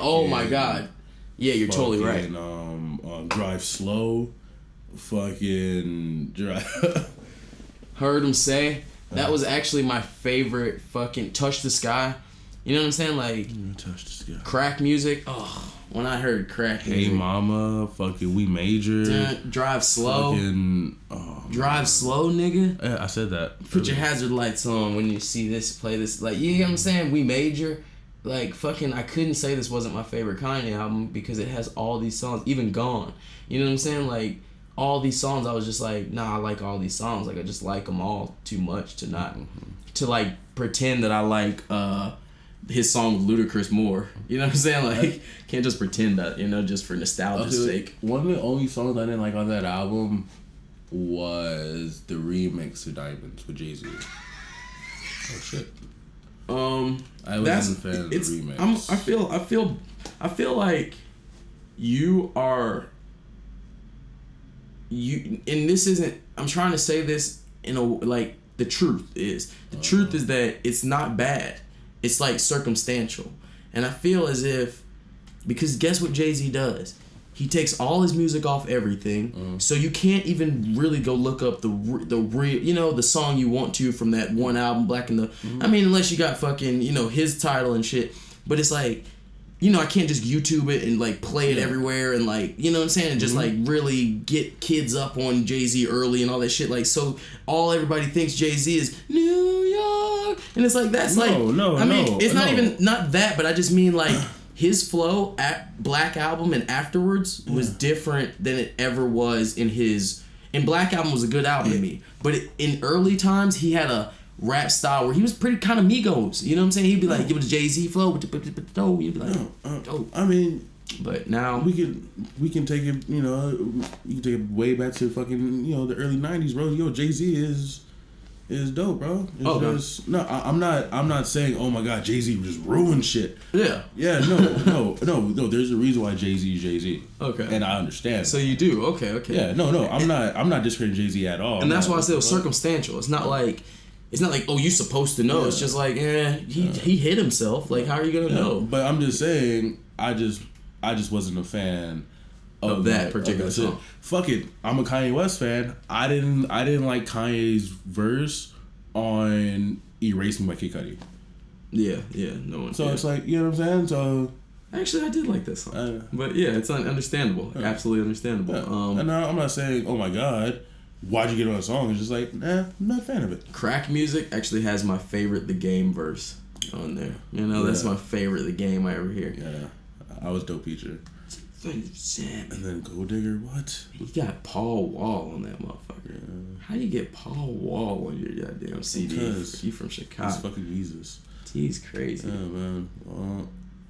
Oh my God. Yeah, you're totally right. Drive Slow, fucking drive. Heard Him Say. That was actually my favorite fucking Touch the Sky. You know what I'm saying? Like, Touch the Sky. Crack music. Oh, when I heard crack music. Hey Mama, fucking We Major. Drive Slow. Drive Slow, nigga. Yeah, I said that. Put your hazard lights on when you see this, play this. Like, you know what I'm saying? We Major. Like, fucking, I couldn't say this wasn't my favorite Kanye album because it has all these songs, even Gone. You know what I'm saying? Like, all these songs, I was just like, nah, I like all these songs. Like, I just like them all too much to not, to, like, pretend that I like his song with Ludacris more. You know what I'm saying? Like, can't just pretend that, you know, just for nostalgia's sake. One of the only songs I didn't like on that album was the remix to Diamonds with Jay-Z. Oh, shit. I wasn't a fan of the remix. I feel like you, and this isn't, I'm trying to say this in a, like, the truth is that it's not bad. It's like circumstantial. And I feel as if, because guess what Jay-Z does? He takes all his music off everything, so you can't even really go look up the real, you know, the song you want to from that one album, Black in the. I mean, unless you got fucking, you know, his title and shit. But it's like, you know, I can't just YouTube it and like play it everywhere and like, you know what I'm saying, and just like really get kids up on Jay-Z early and all that shit. Like, so all everybody thinks Jay-Z is New York, and it's like that's not that, but I just mean like. His flow at Black Album and afterwards was different than it ever was in his... And Black Album was a good album to me. But in early times, he had a rap style where he was pretty kind of Migos. You know what I'm saying? He'd be like, give it a Jay-Z flow. You'd be like, I mean... But now... We can take it, you know... You can take it way back to fucking, you know, the early 90s, bro. Yo, Jay-Z is dope, bro. I'm not saying, oh my God, Jay-Z just ruined shit. Yeah. Yeah, no. There's a reason why Jay-Z is Jay-Z. Okay. And I understand. So you do. Okay. Yeah, no. I'm not discrediting Jay-Z at all. And that's why I said it was circumstantial. It's not like, oh, you're supposed to know. Yeah. It's just like, he hit himself. Like, how are you gonna know? But I'm just saying, I just wasn't a fan of that particular song. Fuck it, I'm a Kanye West fan. I didn't like Kanye's verse on "Erase Me" by Kid Cudi. Yeah, no one. So it's like, you know what I'm saying. So actually, I did like this song, but yeah, it's understandable, absolutely understandable. Yeah. And I'm not saying, oh my God, why'd you get on a song? It's just like, nah, I'm not a fan of it. Crack music actually has my favorite "The Game" verse on there. You know, that's my favorite "The Game" I ever hear. Yeah, I was Dope Feature. And then Gold Digger, what? He got Paul Wall on that motherfucker. Yeah. How do you get Paul Wall on your goddamn CD? He from Chicago. He's fucking Jesus. He's crazy. Yeah, man.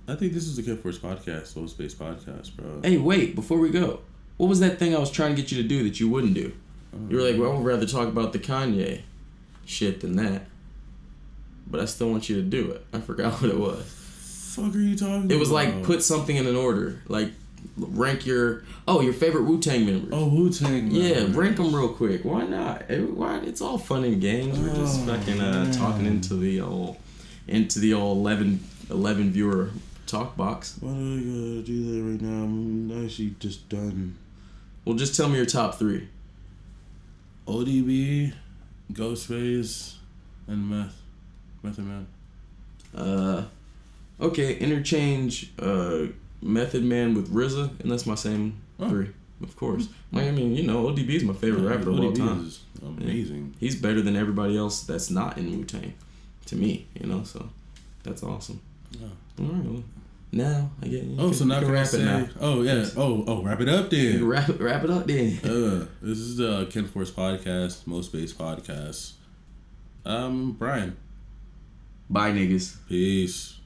I think this is the Kenforce podcast, spose podcast, bro. Hey, wait, before we go, what was that thing I was trying to get you to do that you wouldn't do? You were like, well, I would rather talk about the Kanye shit than that. But I still want you to do it. I forgot what it was. Fuck are you talking about? It was like, put something in an order. Like, rank your favorite Wu-Tang members. Oh, Wu-Tang. Yeah, rank them real quick. Why not? It's all fun and games. We're just fucking talking into the old 11 viewer talk box. Why do I gotta do that right now? I'm actually just done. Well, just tell me your top 3. ODB, Ghostface, and Method Man. Okay, interchange Method Man with RZA, and that's my same 3, of course. I mean, ODB is my favorite rapper of all time. Is amazing. He's better than everybody else that's not in Wu-Tang, to me. So that's awesome. Yeah. All right, well, now I get. So now can I say? Now. Oh yeah. Oh, wrap it up then. Wrap it up then. This is the Kenforce podcast, Most Based podcast. Brian. Bye, niggas. Peace.